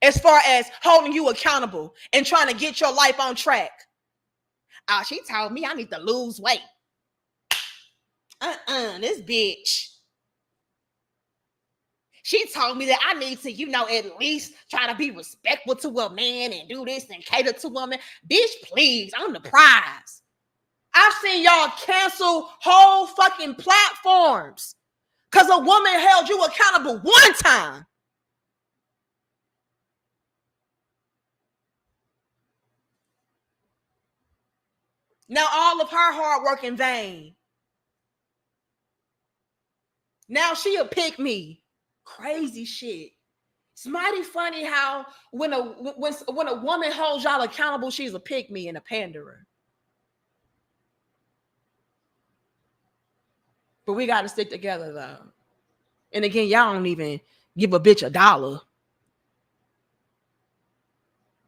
as far as holding you accountable and trying to get your life on track. Oh, she told me I need to lose weight. This bitch. She told me that I need to, you know, at least try to be respectful to a man and do this and cater to women. Bitch, please, I'm the prize. I've seen y'all cancel whole fucking platforms because a woman held you accountable one time. Now all of her hard work in vain. Now she'll pick me. Crazy shit. It's mighty funny how when a woman holds y'all accountable, she's a pick me and a panderer. But we got to stick together though. And again, y'all don't even give a bitch $1.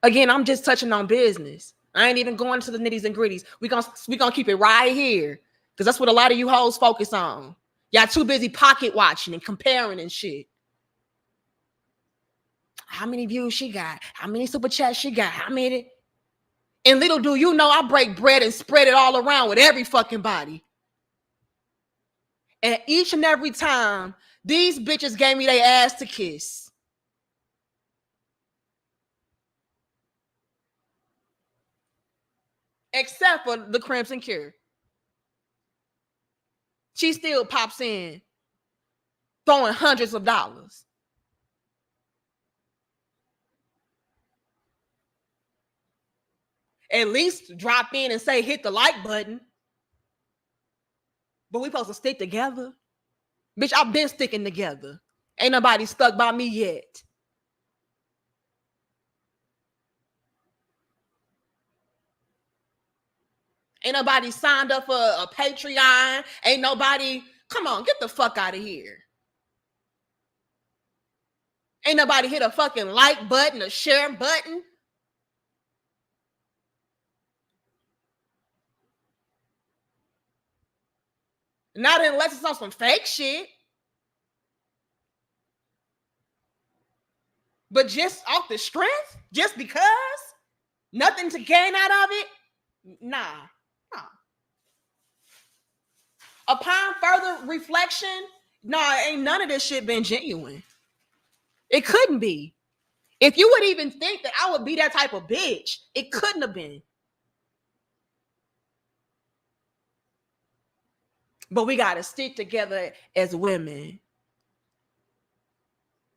Again, I'm just touching on business. I ain't even going to the nitties and gritties. We gonna keep it right here because that's what a lot of you hoes focus on. Y'all too busy pocket watching and comparing and shit. How many views she got? How many super chats she got? How many? And little do you know, I break bread and spread it all around with every fucking body. And each and every time, these bitches gave me their ass to kiss. Except for the Crimson Cure. She still pops in, throwing hundreds of dollars. At least drop in and say, hit the like button. But we supposed to stick together? Bitch, I've been sticking together. Ain't nobody stuck by me yet. Ain't nobody signed up for a Patreon. Ain't nobody, come on, get the fuck out of here. Ain't nobody hit a fucking like button, a share button. Not unless it's on some fake shit. But just off the strength, just because, nothing to gain out of it, nah. Upon further reflection, nah, ain't none of this shit been genuine. It couldn't be. If you would even think that I would be that type of bitch, it couldn't have been. But we gotta stick together as women.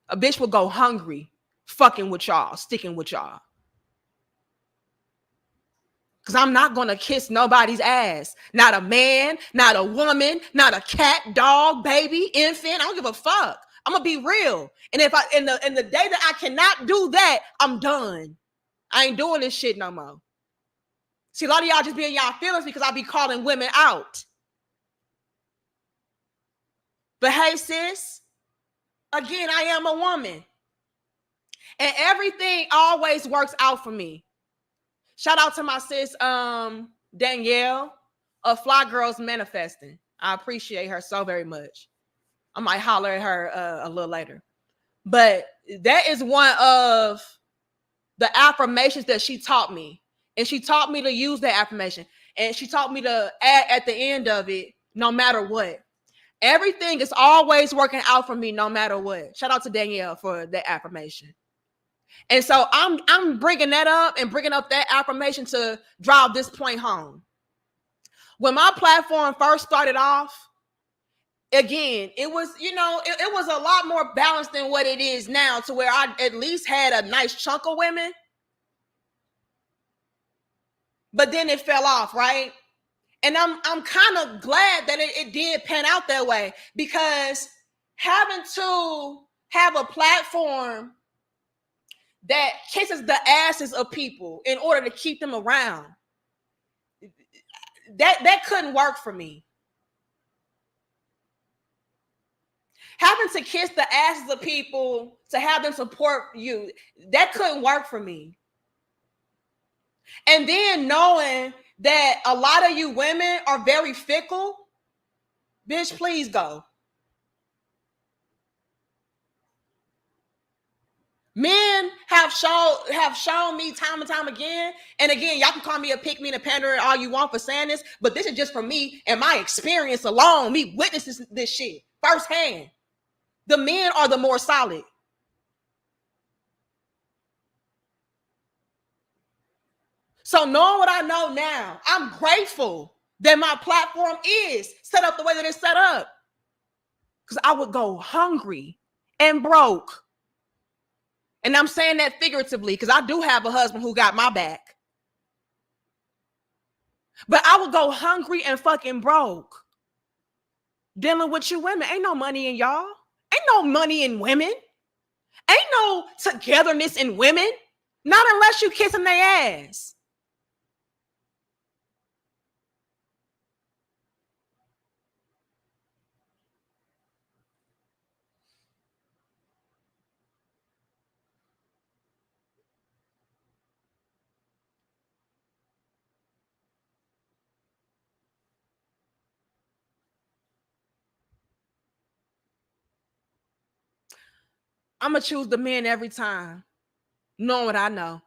A bitch will go hungry, fucking with y'all, sticking with y'all. Because I'm not going to kiss nobody's ass. Not a man, not a woman, not a cat, dog, baby, infant. I don't give a fuck. I'm going to be real. And if I in the day that I cannot do that, I'm done. I ain't doing this shit no more. See, a lot of y'all just be in y'all feelings because I be calling women out. But hey, sis, again, I am a woman. And everything always works out for me. Shout out to my sis, Danielle of Fly Girls Manifesting. I appreciate her so very much. I might holler at her a little later. But that is one of the affirmations that she taught me. And she taught me to use that affirmation. And she taught me to add at the end of it, no matter what. Everything is always working out for me, no matter what. Shout out to Danielle for that affirmation. And so I'm bringing that up and bringing up that affirmation to drive this point home. When my platform first started off, again, it was, it was a lot more balanced than what it is now, to where I at least had a nice chunk of women. But then it fell off, right? And I'm kind of glad that it did pan out that way, because having to have a platform that kisses the asses of people in order to keep them around, that couldn't work for me. Having to kiss the asses of people to have them support you, that couldn't work for me. And then knowing that a lot of you women are very fickle, bitch, please go. Men have shown me time and time again, and again, y'all can call me a pick me and a pandering all you want for saying this, but this is just from me and my experience alone, me witnessing this shit firsthand. The men are the more solid. So knowing what I know now, I'm grateful that my platform is set up the way that it's set up. Because I would go hungry and broke. And I'm saying that figuratively, because I do have a husband who got my back. But I would go hungry and fucking broke. Dealing with you women. Ain't no money in y'all. Ain't no money in women. Ain't no togetherness in women. Not unless you kissing their ass. I'm going to choose the men every time. Knowing what I know.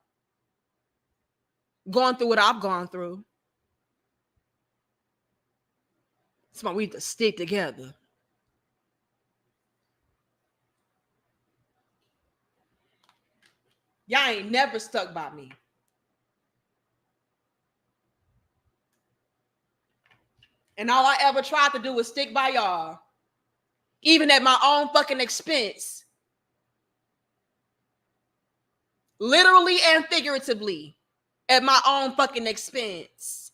Going through what I've gone through. It's why we need to stick together. Y'all ain't never stuck by me. And all I ever tried to do was stick by y'all, even at my own fucking expense. Literally and figuratively, at my own fucking expense.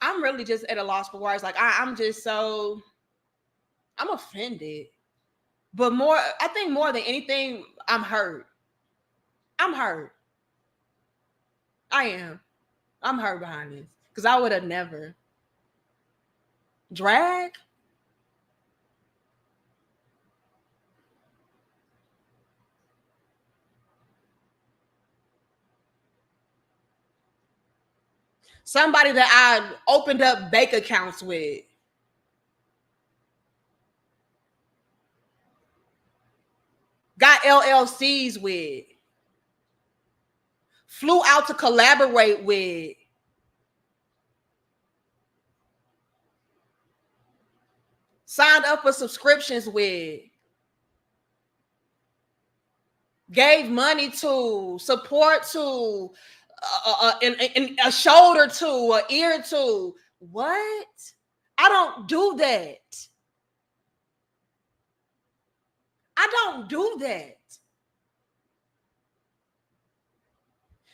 I'm really just at a loss for words. Like I'm just so I'm offended. But more, I think more than anything, I'm hurt. I'm hurt. I am. I'm hurt behind this. Because I would have never. Drag? Somebody that I opened up bank accounts with. Got LLCs with. Flew out to collaborate with. Signed up for subscriptions with. Gave money to, support to, and a shoulder to, an ear to. What? I don't do that. I don't do that.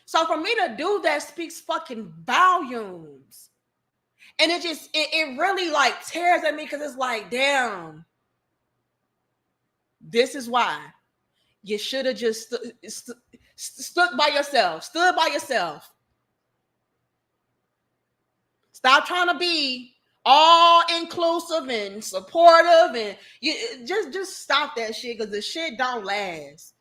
So for me to do that speaks fucking volumes. And it really like tears at me because it's like, damn, this is why you should have just stood by yourself, stood by yourself. Stop trying to be all inclusive and supportive, and you just stop that shit because the shit don't last.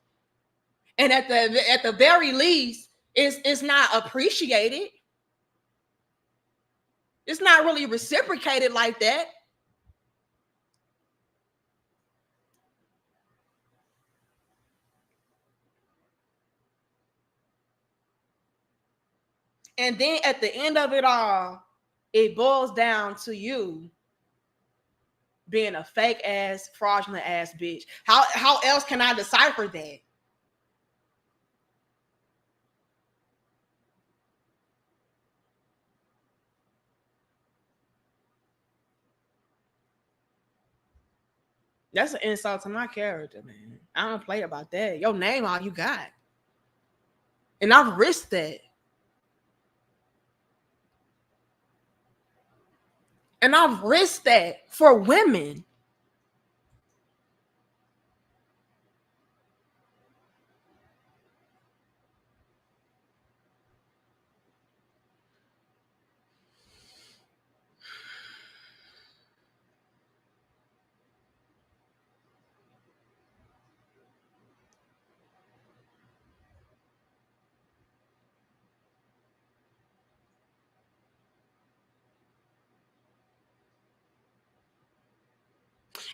And at the very least, it's not appreciated. It's not really reciprocated like that. And then at the end of it all, it boils down to you being a fake ass, fraudulent ass bitch. How else can I decipher that? That's an insult to my character, man. I don't play about that. Your name, all you got. And I've risked that. And I've risked that for women.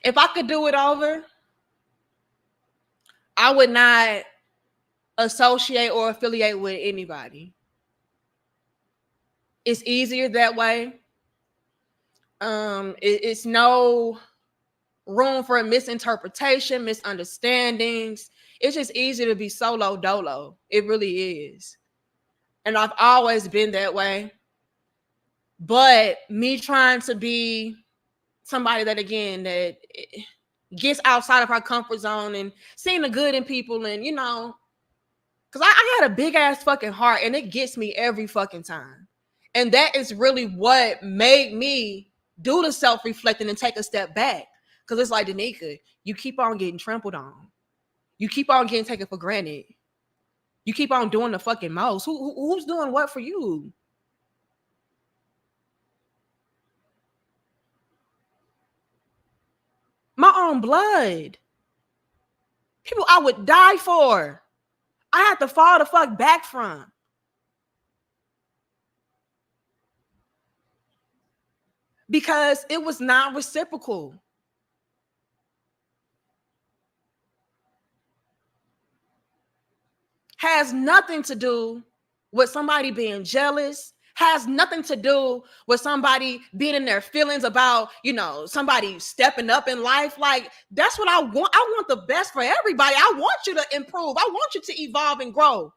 If I could do it over, I would not associate or affiliate with anybody. It's easier that way. It's no room for misinterpretation, misunderstandings. It's just easy to be solo dolo. It really is. And I've always been that way. But me trying to be somebody that, again, that gets outside of our comfort zone and seeing the good in people, and because I got a big ass fucking heart and it gets me every fucking time. And that is really what made me do the self-reflecting and take a step back. Because it's like, Danica, you keep on getting trampled on. You keep on getting taken for granted. You keep on doing the fucking most. Who's doing what for you? My own blood. People I would die for. I had to fall the fuck back from. Because it was not reciprocal. Has nothing to do with somebody being jealous, has nothing to do with somebody being in their feelings about, somebody stepping up in life. Like, that's what I want. I want the best for everybody. I want you to improve. I want you to evolve and grow.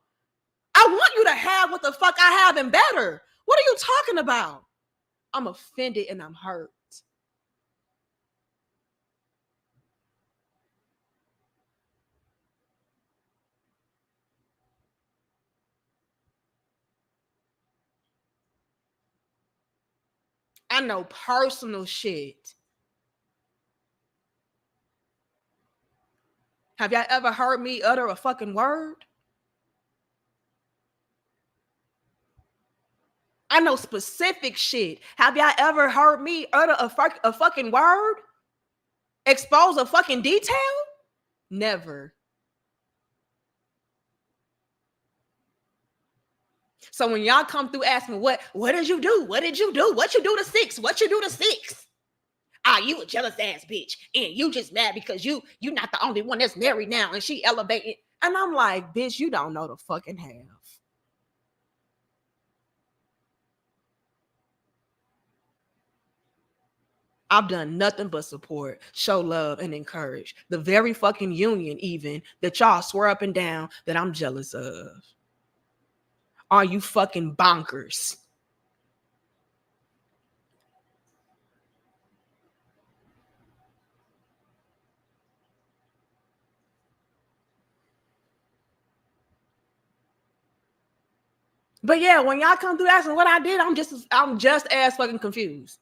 I want you to have what the fuck I have and better. What are you talking about? I'm offended and I'm hurt. I know personal shit. Have y'all ever heard me utter a fucking word? I know specific shit. Have y'all ever heard me utter a fucking word? Expose a fucking detail? Never. So when y'all come through asking what did you do? What did you do? What you do to six? What you do to six? Ah, you a jealous ass bitch. And you just mad because you not the only one that's married now and she elevated. And I'm like, bitch, you don't know the fucking half. I've done nothing but support, show love, and encourage the very fucking union, even that y'all swear up and down that I'm jealous of. Are you fucking bonkers? But yeah, when y'all come through asking what I did, I'm just as fucking confused.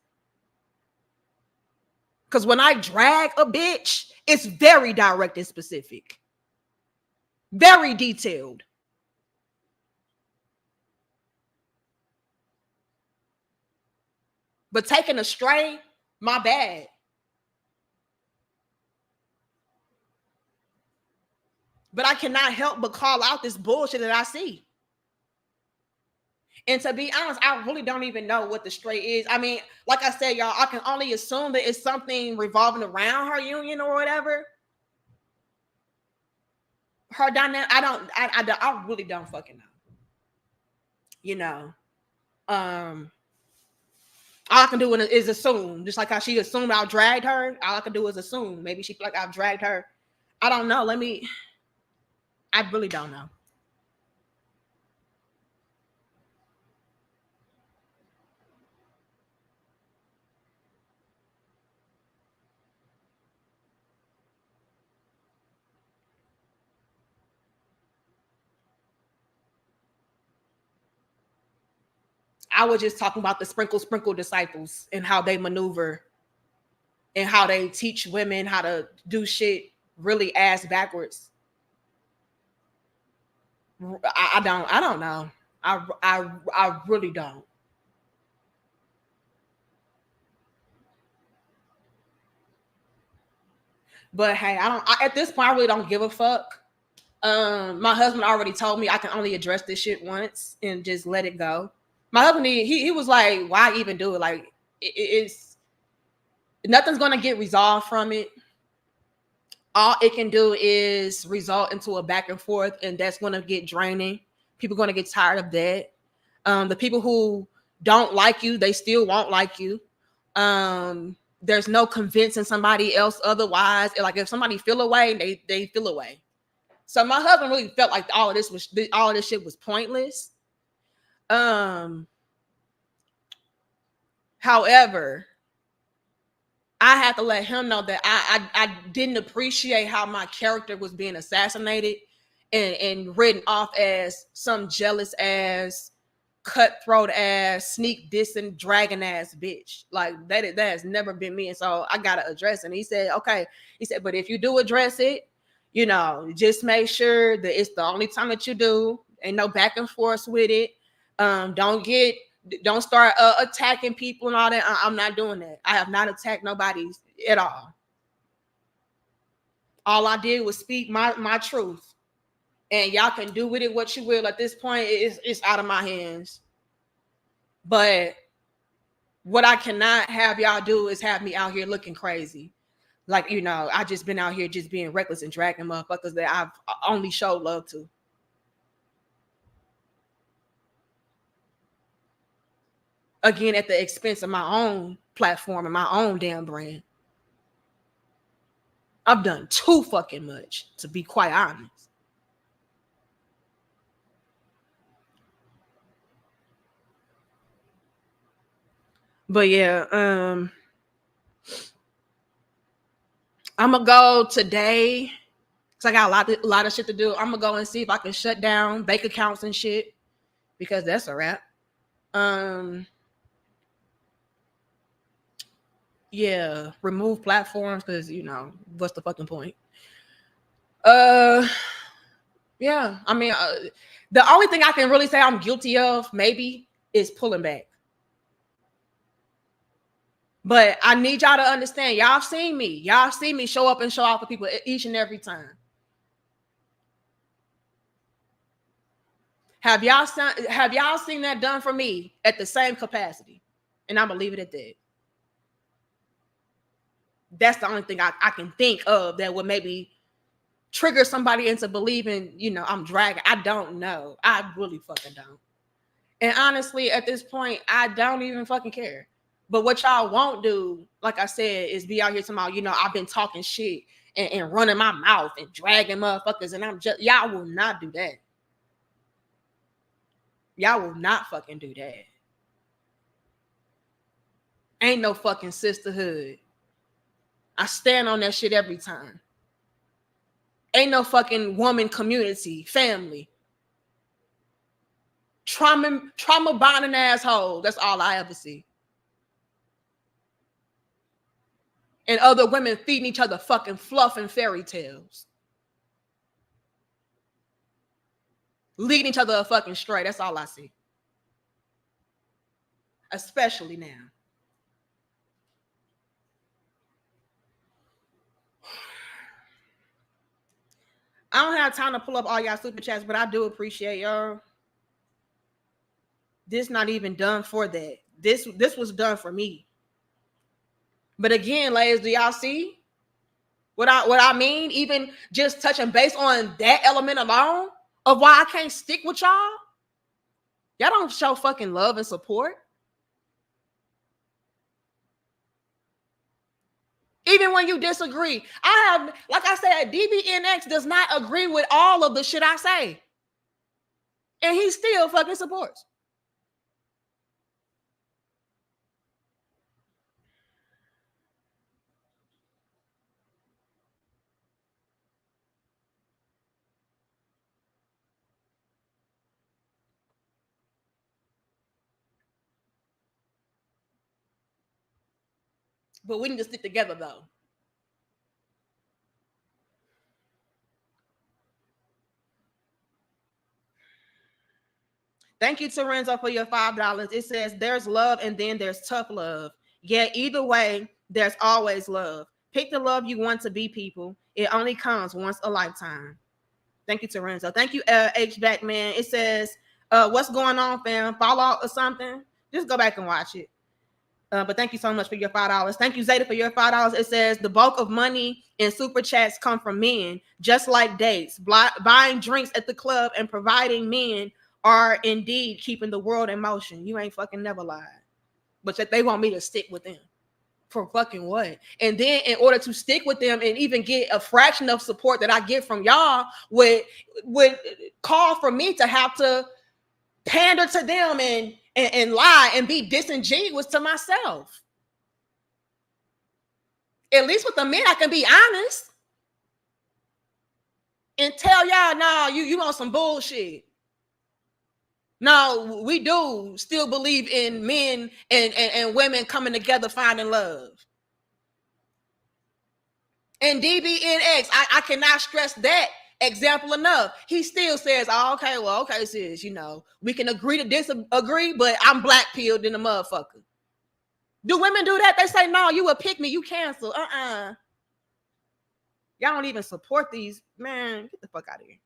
Because when I drag a bitch, it's very direct and specific, very detailed. But taking a stray, my bad. But I cannot help but call out this bullshit that I see. And to be honest, I really don't even know what the stray is. I mean, like I said, y'all, I can only assume that it's something revolving around her union or whatever. Her dynamic, I really don't fucking know. You know, all I can do is assume, just like how she assumed I dragged her. All I can do is assume. Maybe she feel like I've dragged her. I don't know. I really don't know. I was just talking about the sprinkle disciples and how they maneuver and how they teach women how to do shit really ass backwards. I don't know. I really don't. But hey, at this point I really don't give a fuck. My husband already told me I can only address this shit once and just let it go. My husband, he was like, why even do it? Like, it's nothing's gonna get resolved from it. All it can do is result into a back and forth, and that's gonna get draining. People are gonna get tired of that. The people who don't like you, they still won't like you. There's no convincing somebody else otherwise. Like, if somebody feel away, they feel away. So my husband really felt like all of this shit was pointless. However, I had to let him know that I didn't appreciate how my character was being assassinated and written off as some jealous ass, cutthroat ass, sneak dissing, dragon ass bitch. Like, that has never been me. And so I gotta address it. And he said, okay. He said, but if you do address it, just make sure that it's the only time that you do. Ain't no back and forth with it. Don't start attacking people and all that. I'm not doing that. I have not attacked nobody at all. All I did was speak my truth. And y'all can do with it what you will. At this point, it's out of my hands. But what I cannot have y'all do is have me out here looking crazy. Like, I just been out here just being reckless and dragging motherfuckers that I've only showed love to. Again, at the expense of my own platform and my own damn brand. I've done too fucking much, to be quite honest. But yeah, I'm gonna go today because I got a lot of shit to do. I'm gonna go and see if I can shut down bank accounts and shit, because that's a wrap. Yeah, remove platforms because what's the fucking point? Yeah, I mean, the only thing I can really say I'm guilty of maybe is pulling back. But I need y'all to understand, y'all seen me show up and show out for people each and every time. Have y'all seen that done for me at the same capacity? And I'm gonna leave it at that. That's the only thing I can think of that would maybe trigger somebody into believing, I'm dragging. I don't know. I really fucking don't. And honestly, at this point, I don't even fucking care. But what y'all won't do, like I said, is be out here tomorrow. I've been talking shit and running my mouth and dragging motherfuckers, and y'all will not do that. Y'all will not fucking do that. Ain't no fucking sisterhood. I stand on that shit every time. Ain't no fucking woman community, family. Trauma bonding asshole. That's all I ever see. And other women feeding each other fucking fluff and fairy tales. Leading each other a fucking straight. That's all I see. Especially now. I don't have time to pull up all y'all super chats, but I do appreciate y'all. This not even done for that. This was done for me. But again, ladies, do y'all see what I mean? Even just touching base on that element alone of why I can't stick with y'all. Y'all don't show fucking love and support. Even when you disagree. Like I said, DBNX does not agree with all of the shit I say. And he still fucking supports. But we need to stick together though. Thank you, Terenzo, for your $5. It says there's love and then there's tough love. Yeah, either way, there's always love. Pick the love you want to be, people. It only comes once a lifetime. Thank you, Terenzo. Thank you, H-Back Man. It says, what's going on, fam? Fallout or something? Just go back and watch it. But thank you so much for your $5. Thank you, Zeta, for your $5. It says the bulk of money in super chats come from men, just like dates. Buying drinks at the club and providing men are indeed keeping the world in motion. You ain't fucking never lied. But that they want me to stick with them. For fucking what? And then in order to stick with them and even get a fraction of support that I get from y'all would call for me to have to pander to them and lie and be disingenuous to myself. At least with the men, I can be honest and tell y'all, nah, you on some bullshit. No, we do still believe in men and women coming together, finding love. And DBNX, I cannot stress that example enough. He still says, oh, okay, sis, we can agree to disagree, but I'm black pilled in the motherfucker. Do women do that? They say, no, you a pick me, you cancel. Y'all don't even support these. Man, get the fuck out of here.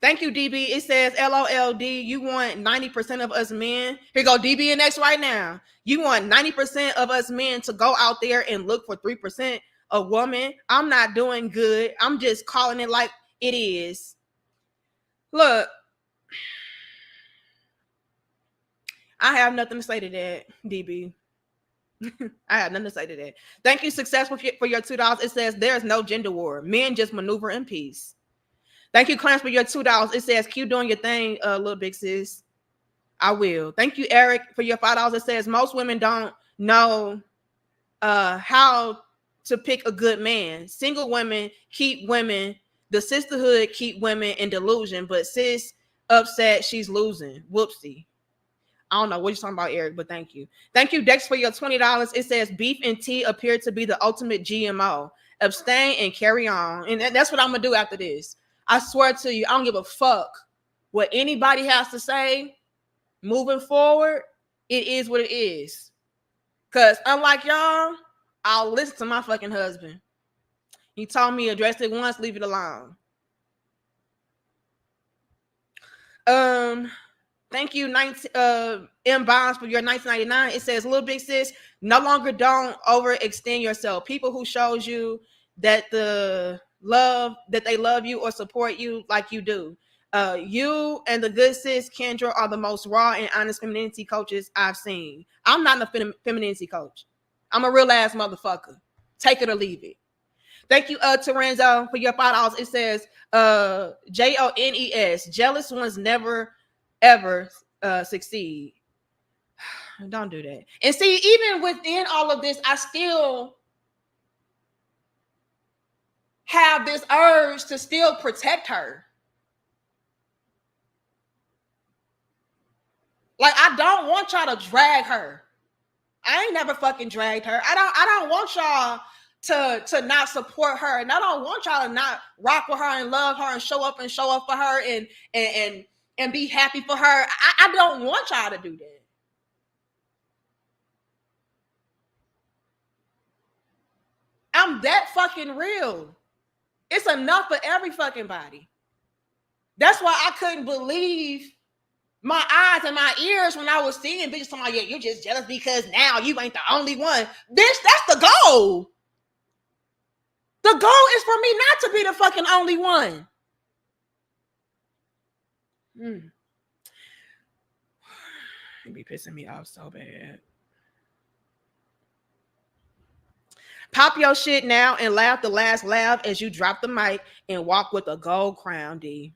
Thank you, DB. It says LOLD. You want 90% of us men. Here go DB and X right now. You want 90% of us men to go out there and look for 3% of woman. I'm not doing good. I'm just calling it like it is. Look, I have nothing to say to that, DB. I have nothing to say to that. Thank you, Successful, for your $2. It says there's no gender war. Men just maneuver in peace. Thank you, Clarence, for your $2. It says keep doing your thing, little big sis. I will. Thank you, Eric, for your $5. It says most women don't know how to pick a good man. Single women keep women. The sisterhood keep women in delusion, but sis upset she's losing. Whoopsie. I don't know what you're talking about, Eric, but thank you. Thank you, Dex, for your $20. It says beef and tea appear to be the ultimate GMO. Abstain and carry on. And that's what I'm going to do after this. I swear to you, I don't give a fuck what anybody has to say. Moving forward, it is what it is. Because unlike y'all, I'll listen to my fucking husband. He told me address it once, leave it alone. Thank you, M Bonds, for your $19.99. It says, little big sis, no longer don't overextend yourself. People who shows you that they love you or support you like you do. You and the good sis Kendra are the most raw and honest femininity coaches I've seen. I'm not a femininity coach. I'm a real ass motherfucker. Take it or leave it. Thank you, Terenzo, for your $5. It says JONES. Jealous ones never ever succeed. Don't do that. And see, even within all of this, I still have this urge to still protect her. Like, I don't want y'all to drag her. I ain't never fucking dragged her. I don't want y'all to not support her, and I don't want y'all to not rock with her and love her and show up for her and be happy for her. I don't want y'all to do that. I'm that fucking real. It's enough for every fucking body. That's why I couldn't believe my eyes and my ears when I was seeing bitches talking about, yeah, you're just jealous because now you ain't the only one. Bitch, that's the goal. The goal is for me not to be the fucking only one. It'd be pissing me off so bad. Pop your shit now and laugh the last laugh as you drop the mic and walk with a gold crown, D.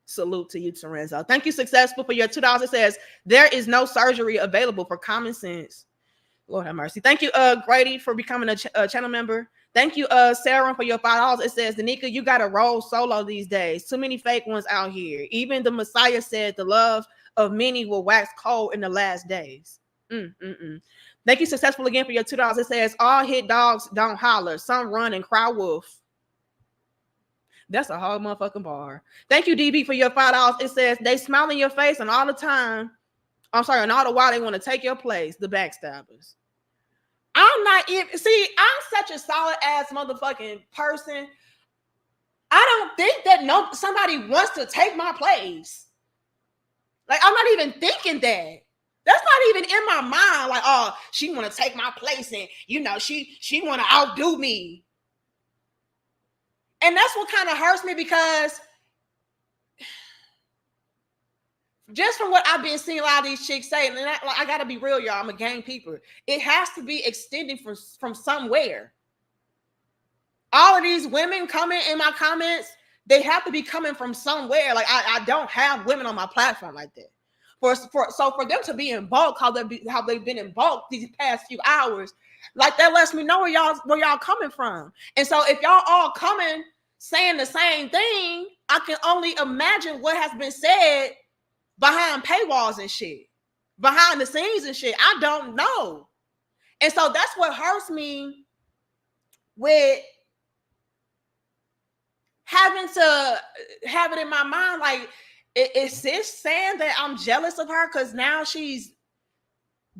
Salute to you, Terenzo. Thank you, Successful, for your $2. It says there is no surgery available for common sense. Lord have mercy. Thank you, Grady, for becoming a channel member. Thank you, Sarah, for your $5. It says, Danica, you got to roll solo these days. Too many fake ones out here. Even the Messiah said the love of many will wax cold in the last days. Thank you, Successful, again, for your $2. It says, all hit dogs don't holler. Some run and cry wolf. That's a whole motherfucking bar. Thank you, DB, for your $5. It says, they smile in your face and all the time. I'm sorry, and all the while they want to take your place, the backstabbers. I'm not even, see, I'm such a solid ass motherfucking person. I don't think that somebody wants to take my place. Like, I'm not even thinking that. That's not even in my mind. Like, oh, she want to take my place and, you know, she want to outdo me. And that's what kind of hurts me, because just from what I've been seeing a lot of these chicks say, and I got to be real, y'all, I'm a gang peeper. It has to be extending from somewhere. All of these women comment in my comments, they have to be coming from somewhere. Like, I don't have women on my platform like that. So for them to be in bulk, how they've been in bulk these past few hours, like, that lets me know where y'all coming from. And so if y'all all coming saying the same thing, I can only imagine what has been said behind paywalls and shit, behind the scenes and shit. I don't know. And so that's what hurts me with having to have it in my mind. Like, is sis saying that I'm jealous of her because now she's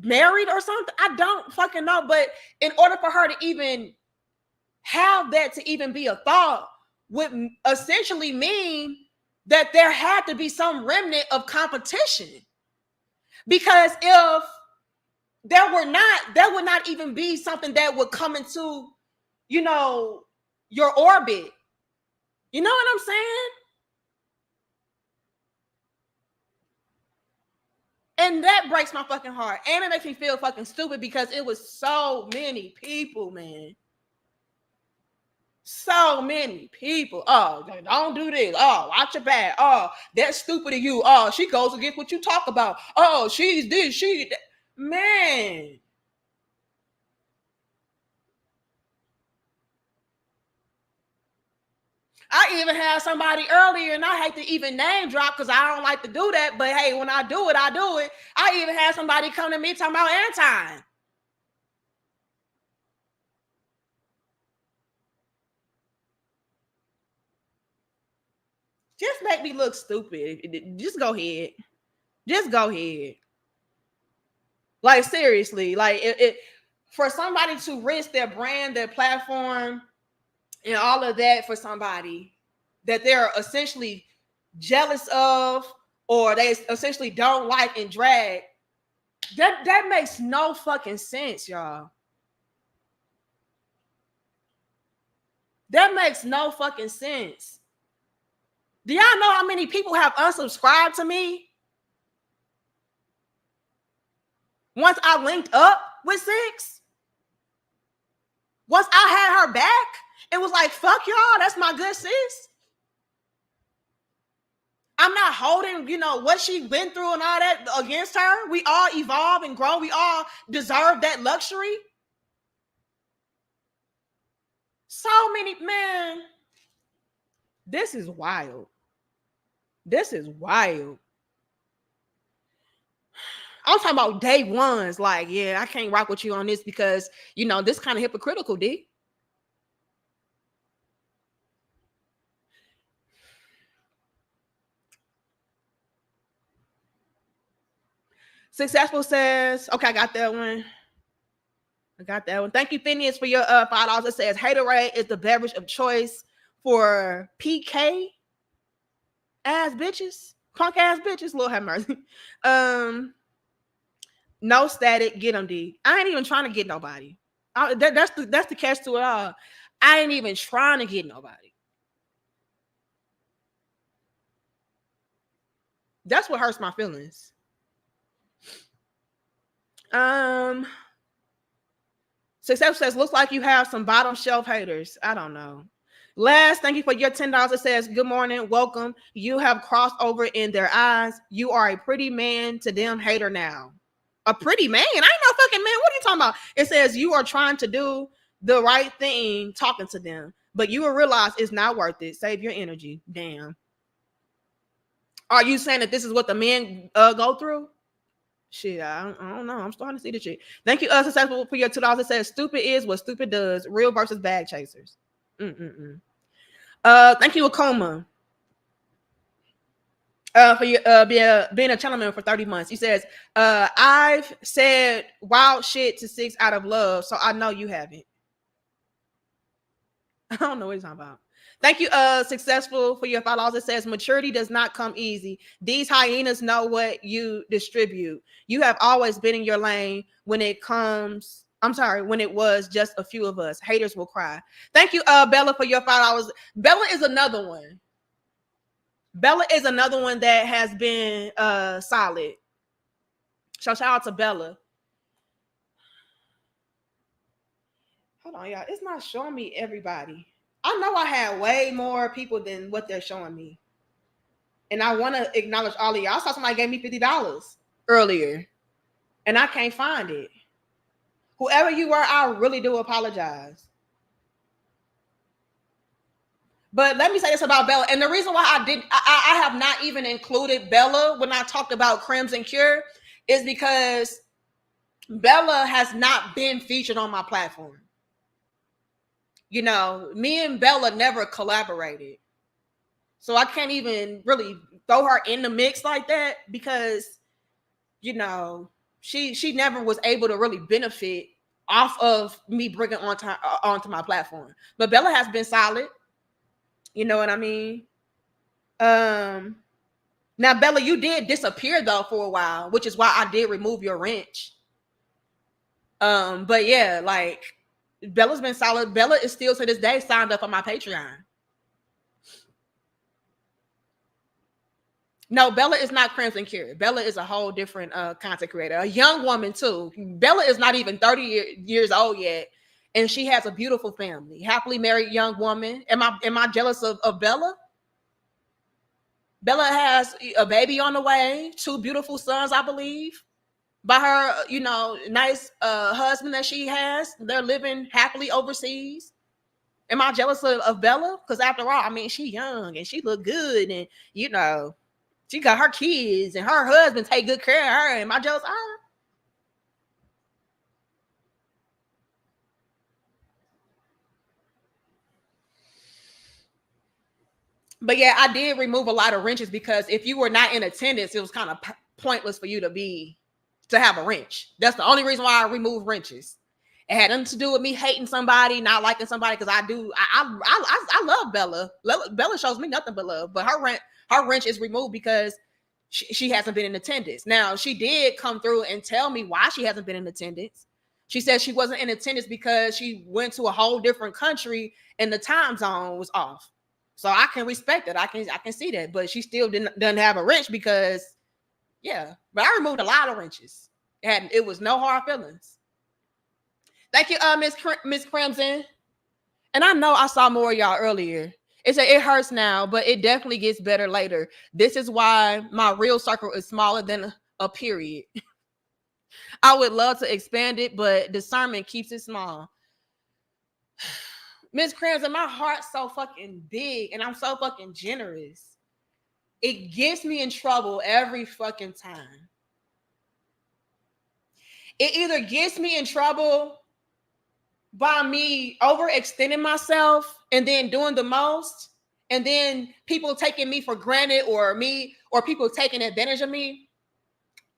married or something. I don't fucking know. But in order for her to even have that to even be a thought would essentially mean that there had to be some remnant of competition. Because if there would not even be something that would come into, your orbit. You know what I'm saying? And that breaks my fucking heart. And it makes me feel fucking stupid because it was so many people, man. So many people. Oh, don't do this. Oh, watch your back. Oh, that's stupid of you. Oh, she goes against what you talk about. Oh, she's this, she that. Man. I even had somebody earlier, and I hate to even name drop because I don't like to do that. But hey, when I do it, I do it. I even had somebody come to me talking about Anton. Just make me look stupid. Just go ahead. Just go ahead. Like seriously, like it for somebody to risk their brand, their platform, and all of that for somebody that they're essentially jealous of or they essentially don't like and drag. That makes no fucking sense, y'all. That makes no fucking sense. Do y'all know how many people have unsubscribed to me? Once I linked up with Six, once I had her back, it was like, fuck y'all, that's my good sis. I'm not holding, what she went through and all that against her. We all evolve and grow. We all deserve that luxury. So many, man. This is wild. This is wild. I'm talking about day ones. Like, yeah, I can't rock with you on this because, this kind of hypocritical, D. Successful says, okay, I got that one. Thank you, Phineas, for your $5. It says Haterade is the beverage of choice for PK ass bitches, punk ass bitches. Lord have mercy. No static, get them, D. I ain't even trying to get nobody. That's the catch to it all. I ain't even trying to get nobody. That's what hurts my feelings. Success says, looks like you have some bottom shelf haters. I don't know. Last, thank you for your $10. It says, good morning, welcome. You have crossed over in their eyes. You are a pretty man to them hater now. A pretty man? I ain't no fucking man. What are you talking about? It says you are trying to do the right thing talking to them, but you will realize it's not worth it. Save your energy. Damn. Are you saying that this is what the men go through? Shit, I don't know. I'm starting to see the shit. Thank you, Successful, for your $2. It says stupid is what stupid does. Real versus bag chasers. Thank you, Akoma, for your being a channel member for 30 months. He says, I've said wild shit to Six out of love, so I know you haven't. I don't know what he's talking about. Thank you, Successful, for your $5. It says maturity does not come easy. These hyenas know what you distribute. You have always been in your lane when it comes. I'm sorry, when it was just a few of us. Haters will cry. Thank you, Bella, for your $5. Bella is another one. Bella is another one that has been solid. So shout out to Bella. Hold on, y'all. It's not showing me everybody. I know I had way more people than what they're showing me. And I want to acknowledge all of y'all. I saw somebody gave me $50 earlier, and I can't find it. Whoever you were, I really do apologize. But let me say this about Bella. And the reason why I have not even included Bella when I talked about Crimson Cure is because Bella has not been featured on my platform. Me and Bella never collaborated. So I can't even really throw her in the mix like that because, She never was able to really benefit off of me bringing onto my platform. But Bella has been solid. You know what I mean? Now Bella, you did disappear though for a while, which is why I did remove your wrench. But yeah, like Bella's been solid. Bella is still to this day signed up on my Patreon. No, Bella is not Crimson Cure. Bella is a whole different content creator, a young woman too. Bella is not even 30 years old yet, and she has a beautiful family, happily married young woman. Am I jealous of Bella? Bella has a baby on the way, two beautiful sons, I believe. By her, nice husband that she has. They're living happily overseas. Am I jealous of Bella? Because after all, I mean, she young and she look good, and she got her kids and her husband take good care of her. Am I jealous of her? But yeah, I did remove a lot of wrenches because if you were not in attendance, it was kind of pointless for you to have a wrench. That's the only reason why I removed wrenches. It had nothing to do with me hating somebody, not liking somebody, because I do. I love Bella. Bella shows me nothing but love, but her wrench is removed because she hasn't been in attendance. Now she did come through and tell me why she hasn't been in attendance. She said she wasn't in attendance because she went to a whole different country and the time zone was off. So I can respect it. I can see that, but she still doesn't have a wrench because yeah. But I removed a lot of wrenches. It was no hard feelings. Thank you, Miss Crimson. And I know I saw more of y'all earlier. It said it hurts now, but it definitely gets better later. This is why my real circle is smaller than a period. I would love to expand it, but discernment keeps it small. Miss Crimson, my heart's so fucking big and I'm so fucking generous. It gets me in trouble every fucking time. It either gets me in trouble by me overextending myself and then doing the most, and then people taking me for granted or people taking advantage of me,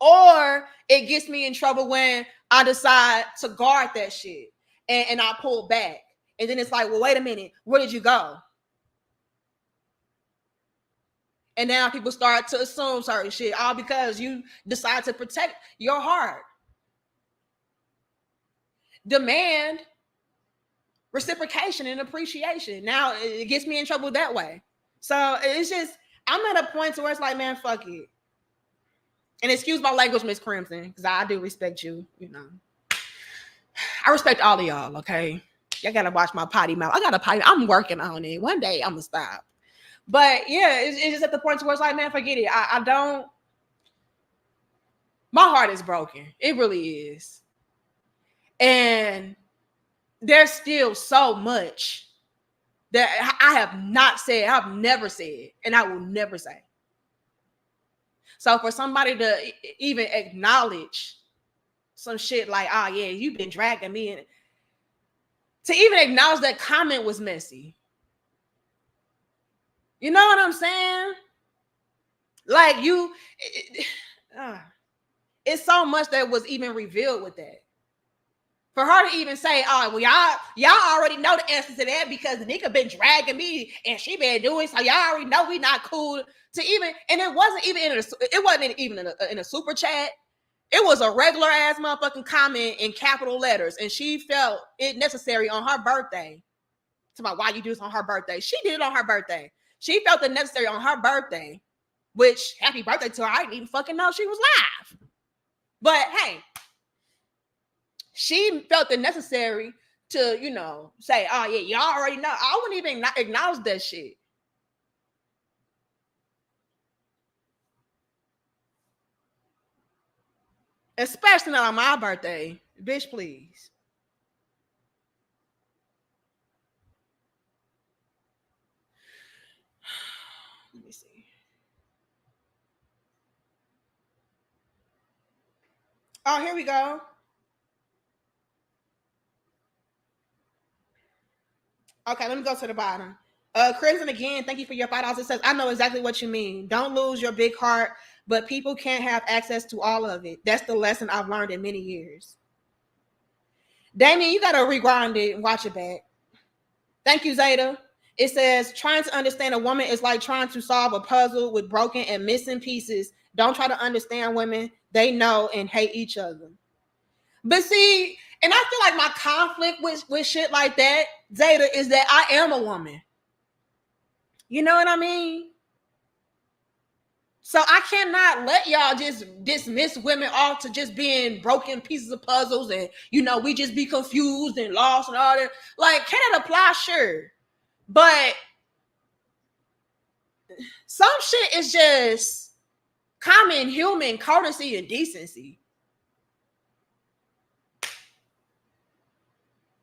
or it gets me in trouble when I decide to guard that shit and I pull back. And then it's like, well, wait a minute, where did you go? And now people start to assume certain shit, all because you decide to protect your heart. Demand reciprocation and appreciation. Now it gets me in trouble that way. So it's just, I'm at a point to where it's like, man, fuck it. And excuse my language, Miss Crimson, because I do respect you, I respect all of y'all, okay? Y'all gotta watch my potty mouth. I got a potty. I'm working on it. One day I'm gonna stop. But yeah, it's just at the point where it's like, man, forget it. I don't. My heart is broken. It really is. And there's still so much that I have not said, I've never said, and I will never say. So for somebody to even acknowledge some shit like, oh yeah, you've been dragging me in, to even acknowledge that comment was messy. You know what I'm saying? Like it's so much that was even revealed with that. For her to even say, oh, well, y'all already know the answer to that because the nigga been dragging me and she been doing, so y'all already know we not cool. To even, and it wasn't even in a super chat. It was a regular ass motherfucking comment in capital letters, and she felt it necessary on her birthday. To my, why you do this on her birthday? She did it on her birthday. She felt it necessary on her birthday, which happy birthday to her. I didn't even fucking know she was live. But hey, she felt it necessary to, say, oh yeah, y'all already know. I wouldn't even acknowledge that shit. Especially not on my birthday. Bitch, please. Let me see. Oh, here we go. Okay, let me go to the bottom. Crimson again, thank you for your $5. It says, I know exactly what you mean. Don't lose your big heart but people can't have access to all of it. That's the lesson I've learned in many years. Damien, you gotta rewind it and watch it back. Thank you, Zeta. It says, trying to understand a woman is like trying to solve a puzzle with broken and missing pieces. Don't try to understand women. They know and hate each other. But see, and I feel like my conflict with shit like that, Zeta, is that I am a woman. You know what I mean? So I cannot let y'all just dismiss women off to just being broken pieces of puzzles and, we just be confused and lost and all that. Like, can it apply? Sure. But some shit is just common human courtesy and decency.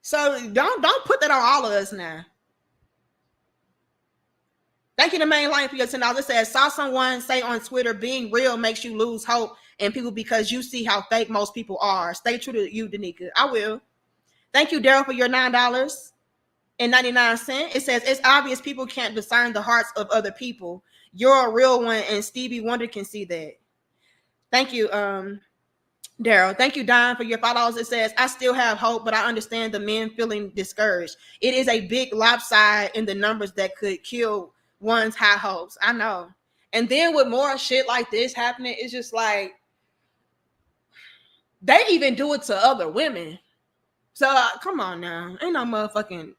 So don't put that on all of us now. Thank you to Main Line for your $10. It says, saw someone say on Twitter, being real makes you lose hope in people because you see how fake most people are. Stay true to you, Danica. I will. Thank you, Daryl, for your $9.99. It says, it's obvious people can't discern the hearts of other people. You're a real one, and Stevie Wonder can see that. Thank you, Daryl. Thank you, Don, for your $5. It says, I still have hope, but I understand the men feeling discouraged. It is a big lopsided in the numbers that could kill one's high hopes. I know. And then with more shit like this happening, it's just like they even do it to other women. So come on now. Ain't no motherfucking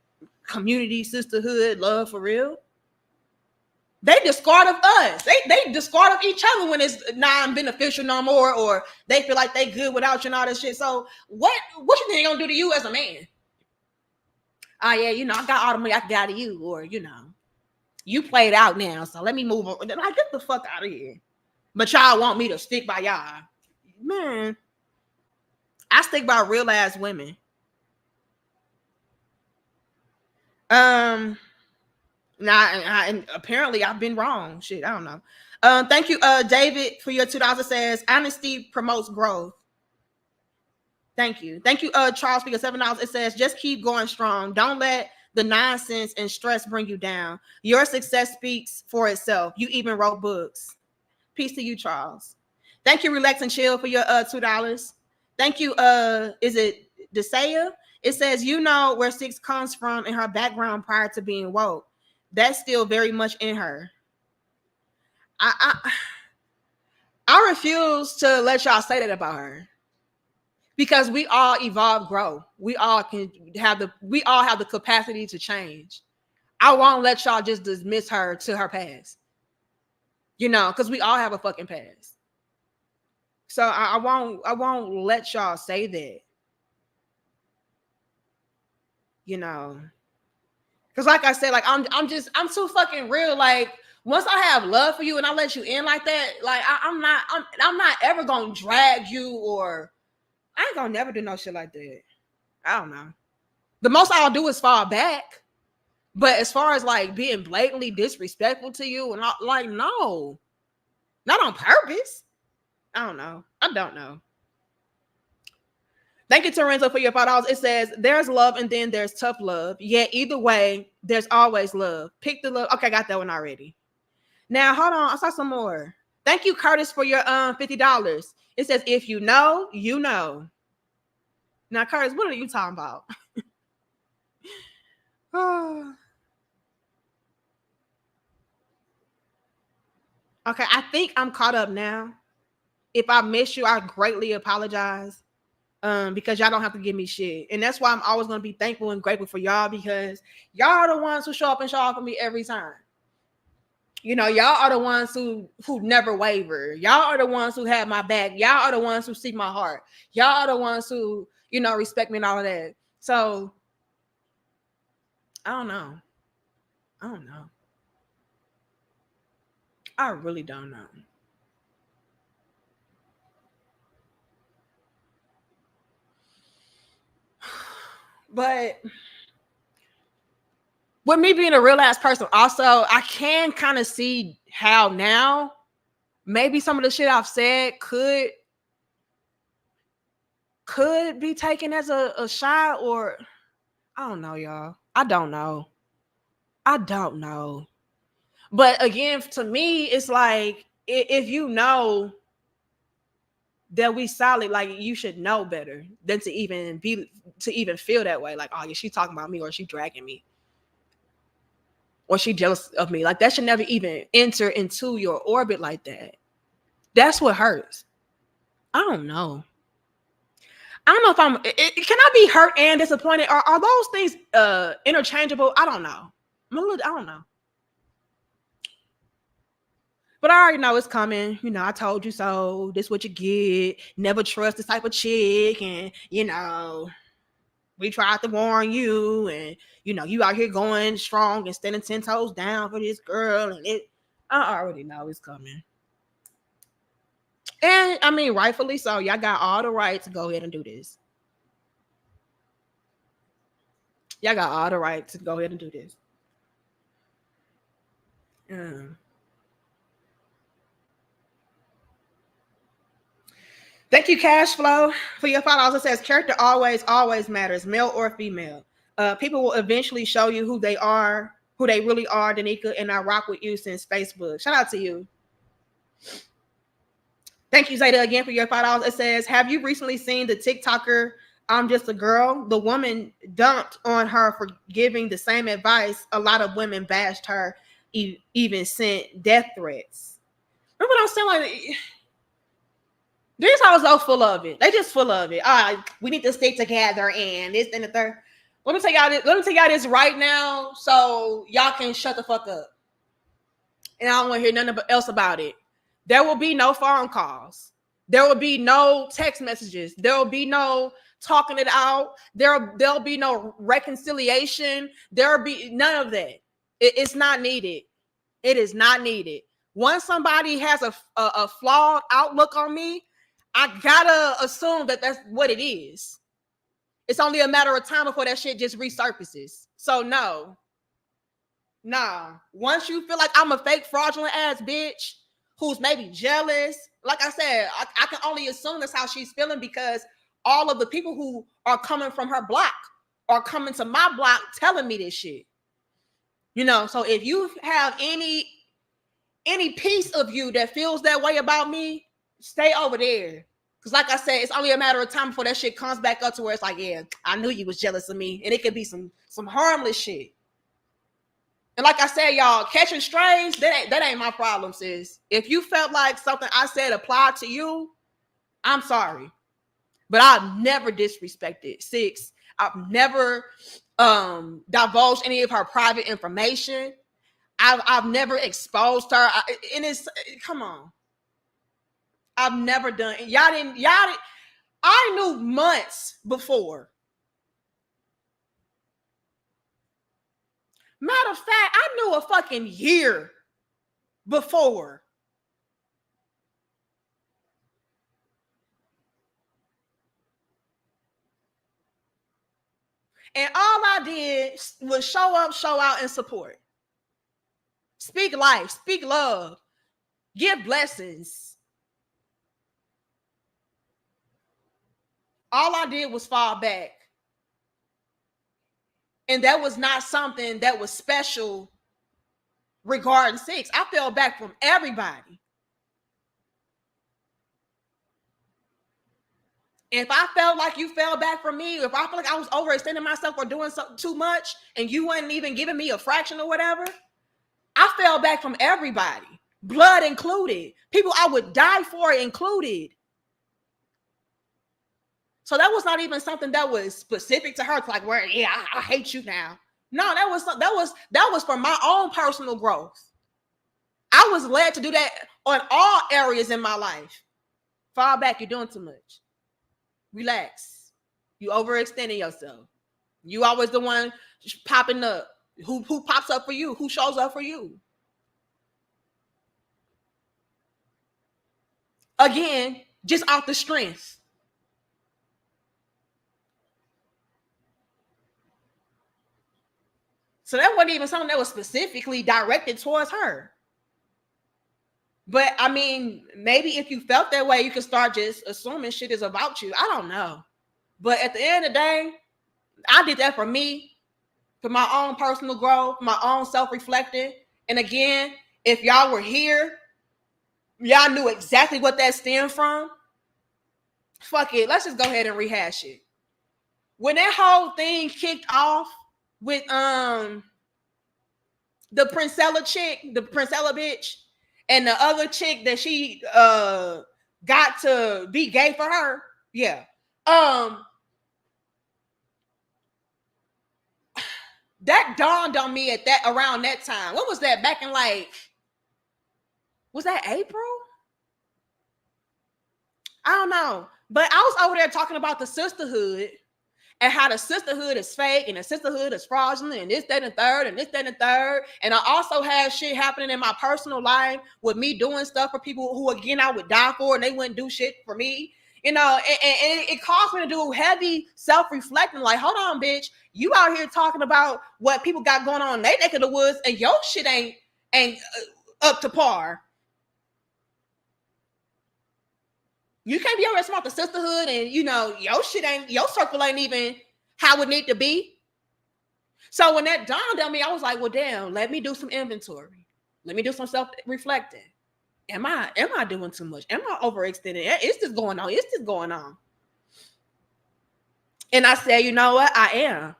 community, sisterhood, love for real. They discard of us. They discard of each other when it's non-beneficial no more, or they feel like they good without you and all this shit. So what you think they gonna do to you as a man? Oh yeah, I got all the money I can get out of you, or you played out now, so let me move on. Like, get the fuck out of here. But y'all want me to stick by y'all. Man, I stick by real ass women. And apparently I've been wrong. Shit, I don't know. Thank you, David, for your $2. It says, honesty promotes growth. Thank you. Thank you, Charles, for your $7. It says, just keep going strong. Don't let the nonsense and stress bring you down. Your success speaks for itself. You even wrote books. Peace to you, Charles. Thank you, Relax and Chill, for your $2. Thank you, is it Desaya? It says, where Six comes from in her background prior to being woke. That's still very much in her. I refuse to let y'all say that about her. Because we all evolve, grow. We all have the capacity to change. I won't let y'all just dismiss her to her past. Because we all have a fucking past. So I won't let y'all say that. Because like I said, like I'm too fucking real. Like, once I have love for you and I let you in like that, like I'm not ever gonna drag you, or I ain't gonna never do no shit like that. I don't know. The most I'll do is fall back. But as far as like being blatantly disrespectful to you and like, no, not on purpose. I don't know. Thank you, Torenzo, for your $5. It says, there's love and then there's tough love. Yeah, either way, there's always love. Pick the love. Okay, I got that one already. Now, hold on. I saw some more. Thank you, Curtis, for your $50. It says, if you know, you know. Now, Curtis, what are you talking about? Okay, I think I'm caught up now. If I miss you, I greatly apologize. Because y'all don't have to give me shit. And that's why I'm always going to be thankful and grateful for y'all, because y'all are the ones who show up and show up for me every time. Y'all are the ones who never waver. Y'all are the ones who have my back. Y'all are the ones who seek my heart. Y'all are the ones who, respect me and all of that. So, I don't know. I really don't know. But with me being a real ass person, also, I can kind of see how now maybe some of the shit I've said could be taken as a shot, or I don't know, y'all. I don't know. But again, to me, it's like if you know that we solid, like you should know better than to even feel that way. Like, oh yeah, she talking about me, or she dragging me, or she jealous of me. Like that should never even enter into your orbit like that. That's what hurts. I don't know. I don't know if can I be hurt and disappointed? Are those things interchangeable? I don't know. I don't know. But I already know it's coming. You know, I told you so. This what you get. Never trust this type of chick. And, you know, we tried to warn you. And, you know, you out here going strong and standing 10 toes down for this girl. And I already know it's coming. And, I mean, rightfully so. Y'all got all the right to go ahead and do this. Y'all got all the right to go ahead and do this. Thank you, Cash Flow, for your $5. It says character always matters, male or female. People will eventually show you who they are, who they really are, Danica, and I rock with you since Facebook. Shout out to you. Thank you, Zeta, again for your $5. It says, have you recently seen the TikToker I'm Just a Girl? The woman dumped on her for giving the same advice. A lot of women bashed her, even sent death threats. Remember what I'm saying? Like, these hoes so full of it. They just full of it. We need to stick together and this and the third. Let me tell y'all this right now, so y'all can shut the fuck up. And I don't want to hear nothing else about it. There will be no phone calls. There will be no text messages. There will be no talking it out. There'll be no reconciliation. There'll be none of that. It's not needed. It is not needed. Once somebody has a flawed outlook on me, I gotta assume that that's what it is. It's only a matter of time before that shit just resurfaces. So no. Once you feel like I'm a fake fraudulent ass bitch who's maybe jealous, like I said, I can only assume that's how she's feeling because all of the people who are coming from her block are coming to my block telling me this shit. You know, so if you have any piece of you that feels that way about me, stay over there. Because like I said, it's only a matter of time before that shit comes back up to where it's like, yeah, I knew you was jealous of me. And it could be some harmless shit. And like I said, y'all, catching strays, that ain't my problem, sis. If you felt like something I said applied to you, I'm sorry. But I've never disrespected Six. I've never divulged any of her private information. I've never exposed her. And it's, come on. I've never done it. Y'all didn't. I knew months before. Matter of fact, I knew a fucking year before. And all I did was show up, show out, and support. Speak life, speak love, give blessings. All I did was fall back. And that was not something that was special regarding Six. I fell back from everybody. If I felt like you fell back from me, if I feel like I was overextending myself or doing something too much and you wasn't even giving me a fraction or whatever, I fell back from everybody, blood included, people I would die for included. So that was not even something that was specific to her. It's like, where, yeah, I hate you now. No, that was for my own personal growth. I was led to do that on all areas in my life. Fall back, you're doing too much. Relax. You overextending yourself. You always the one popping up. Who pops up for you? Who shows up for you? Again, just off the strength. So that wasn't even something that was specifically directed towards her. But I mean, maybe if you felt that way, you can start just assuming shit is about you. I don't know. But at the end of the day, I did that for me, for my own personal growth, my own self-reflecting. And again, if y'all were here, Y'all knew exactly what that stemmed from. Fuck it. Let's just go ahead and rehash it. When that whole thing kicked off with the Princella chick, the Princella bitch, and the other chick that she got to be gay for her. Yeah. That dawned on me at that around that time. What was that? Back in like, was that April? I don't know. But I was over there talking about the sisterhood and how the sisterhood is fake and the sisterhood is fraudulent and this, that, and third, and this, that, and third. And I also had shit happening in my personal life with me doing stuff for people who, again, I would die for and they wouldn't do shit for me. You know, and it caused me to do heavy self-reflecting. Like, hold on, bitch. You out here talking about what people got going on in their neck of the woods and your shit ain't up to par. You can't be over there about the sisterhood and, you know, your shit ain't, your circle ain't even how it need to be. So when that dawned on me, I was like, well, damn, let me do some inventory. Let me do some self-reflecting. Am I doing too much? Am I overextending? Is this going on? Is this going on? And I said, you know what? I am.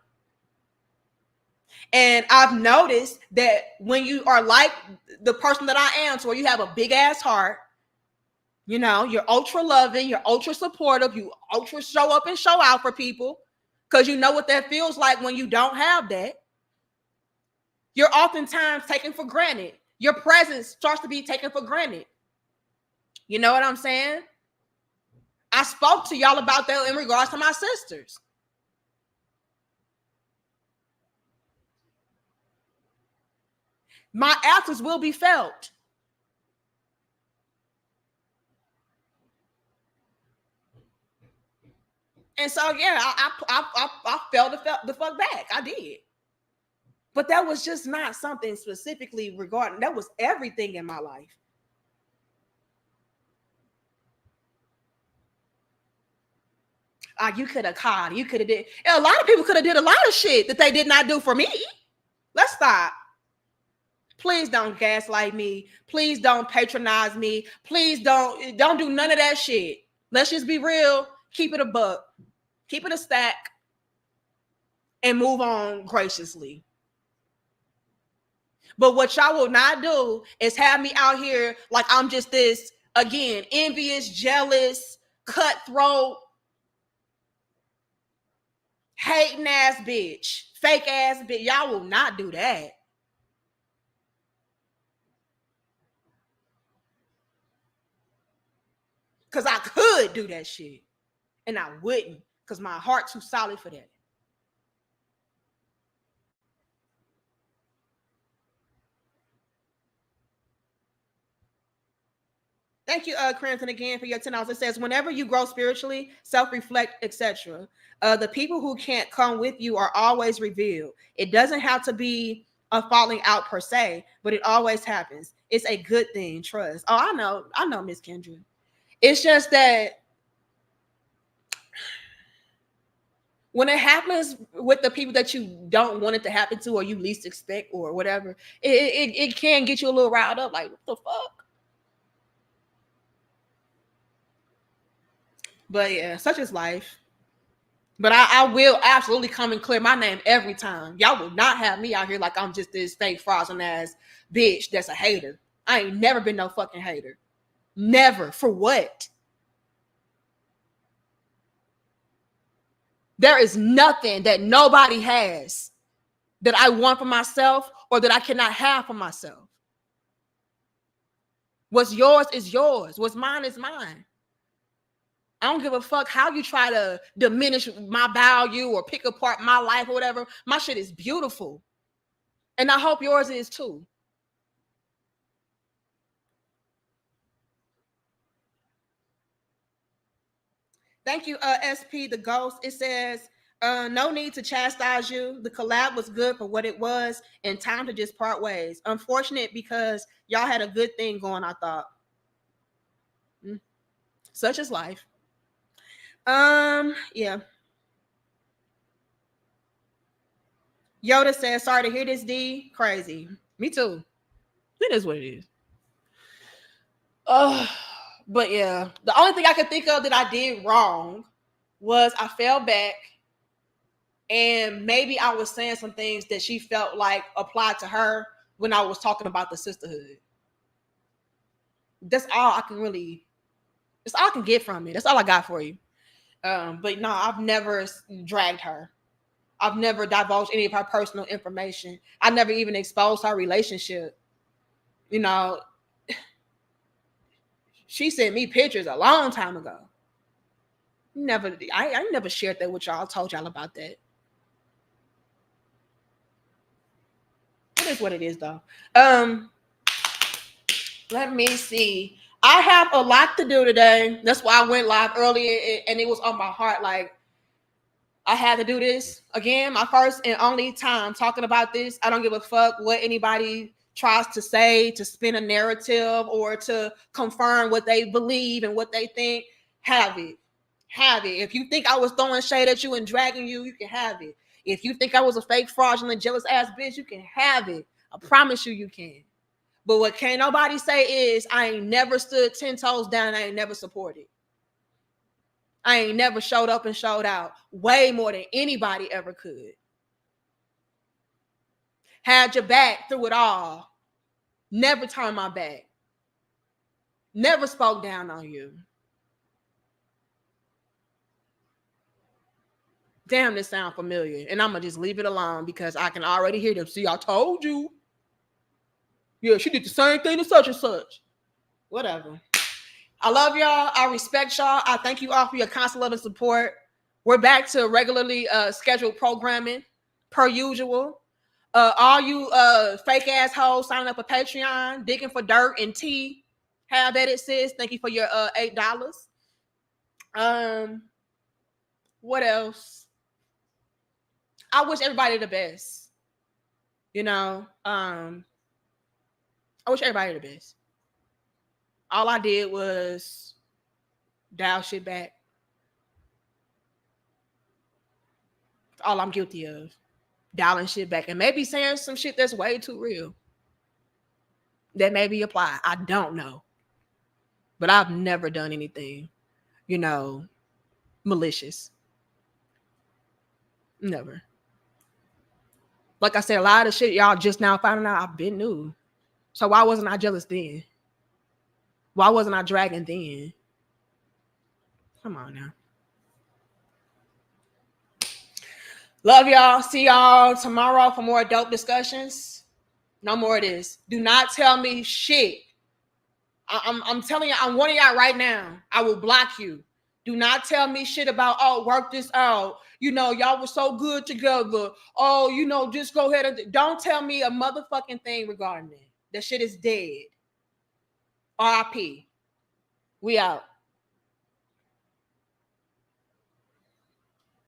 And I've noticed that when you are like the person that I am, so where you have a big ass heart, you know, you're ultra loving, you're ultra supportive, you ultra show up and show out for people because you know what that feels like when you don't have that. You're oftentimes taken for granted. Your presence starts to be taken for granted. You know what I'm saying? I spoke to y'all about that in regards to my sisters. My absence will be felt. And so, yeah, I felt the fuck back. I did. But that was just not something specifically regarding, that was everything in my life. You could have caught, you could have did. A lot of people could have did a lot of shit that they did not do for me. Let's stop. Please don't gaslight me. Please don't patronize me. Please don't do none of that shit. Let's just be real. Keep it a buck. Keep it a stack. And move on graciously. But what y'all will not do is have me out here like I'm just this, again, envious, jealous, cutthroat, hating ass bitch, fake ass bitch. Y'all will not do that. Because I could do that shit. And I wouldn't. Because my heart's too solid for that. Thank you, Crampton, again for your $10. It says, whenever you grow spiritually, self-reflect, etc., the people who can't come with you are always revealed. It doesn't have to be a falling out per se, but it always happens. It's a good thing. Trust. Oh, I know, Miss Kendra. It's just that when it happens with the people that you don't want it to happen to, or you least expect, or whatever, it can get you a little riled up. Like, what the fuck? But yeah, such is life. But I will absolutely come and clear my name every time. Y'all will not have me out here like I'm just this fake fraudulent ass bitch that's a hater. I ain't never been no fucking hater. Never. For what? There is nothing that nobody has that I want for myself or that I cannot have for myself. What's yours is yours. What's mine is mine. I don't give a fuck how you try to diminish my value or pick apart my life or whatever. My shit is beautiful. And I hope yours is too. Thank you, SP the Ghost. It says, no need to chastise you. The collab was good for what it was, and time to just part ways. Unfortunate because y'all had a good thing going, I thought. Such is life. Yeah. Yoda says, sorry to hear this, D. Crazy. Me too. It is what it is. But yeah, the only thing I could think of that I did wrong was I fell back and maybe I was saying some things that she felt like applied to her when I was talking about the sisterhood. That's all I can really, that's all I can get from it. That's all I got for you. But no, I've never dragged her. I've never divulged any of her personal information. I never even exposed her relationship. You know, she sent me pictures a long time ago. Never, I never shared that with y'all. I told y'all about that. It is what it is, though. Let me see. I have a lot to do today. That's why I went live earlier, and it was on my heart. Like, I had to do this again. My first and only time talking about this. I don't give a fuck what anybody tries to say to spin a narrative or to confirm what they believe and what they think. Have it. Have it. If you think I was throwing shade at you and dragging you, you can have it. If you think I was a fake, fraudulent, jealous ass bitch, you can have it. I promise you, you can. But what can't nobody say is I ain't never stood 10 toes down and I ain't never supported. I ain't never showed up and showed out way more than anybody ever could. Had your back through it all. Never turned my back. Never spoke down on you. Damn, this sound familiar. And I'm going to just leave it alone because I can already hear them. See, I told you. Yeah, she did the same thing to such and such. Whatever. I love y'all. I respect y'all. I thank you all for your constant love and support. We're back to regularly scheduled programming per usual. All you fake assholes signing up for Patreon, digging for dirt and tea. Have at it, sis. Thank you for your $8. What else? I wish everybody the best. You know, I wish everybody the best. All I did was dial shit back. That's all I'm guilty of. Dialing shit back and maybe saying some shit that's way too real. That maybe apply. I don't know. But I've never done anything, you know, malicious. Never. Like I said, a lot of shit y'all just now finding out I've been knew. So why wasn't I jealous then? Why wasn't I dragging then? Come on now. Love y'all. See y'all tomorrow for more dope discussions. No more of this. Do not tell me shit. I'm telling you, I'm warning y'all right now. I will block you. Do not tell me shit about, oh, work this out. You know, y'all were so good together. Oh, you know, just go ahead and don't tell me a motherfucking thing regarding it. That shit is dead. RIP. We out.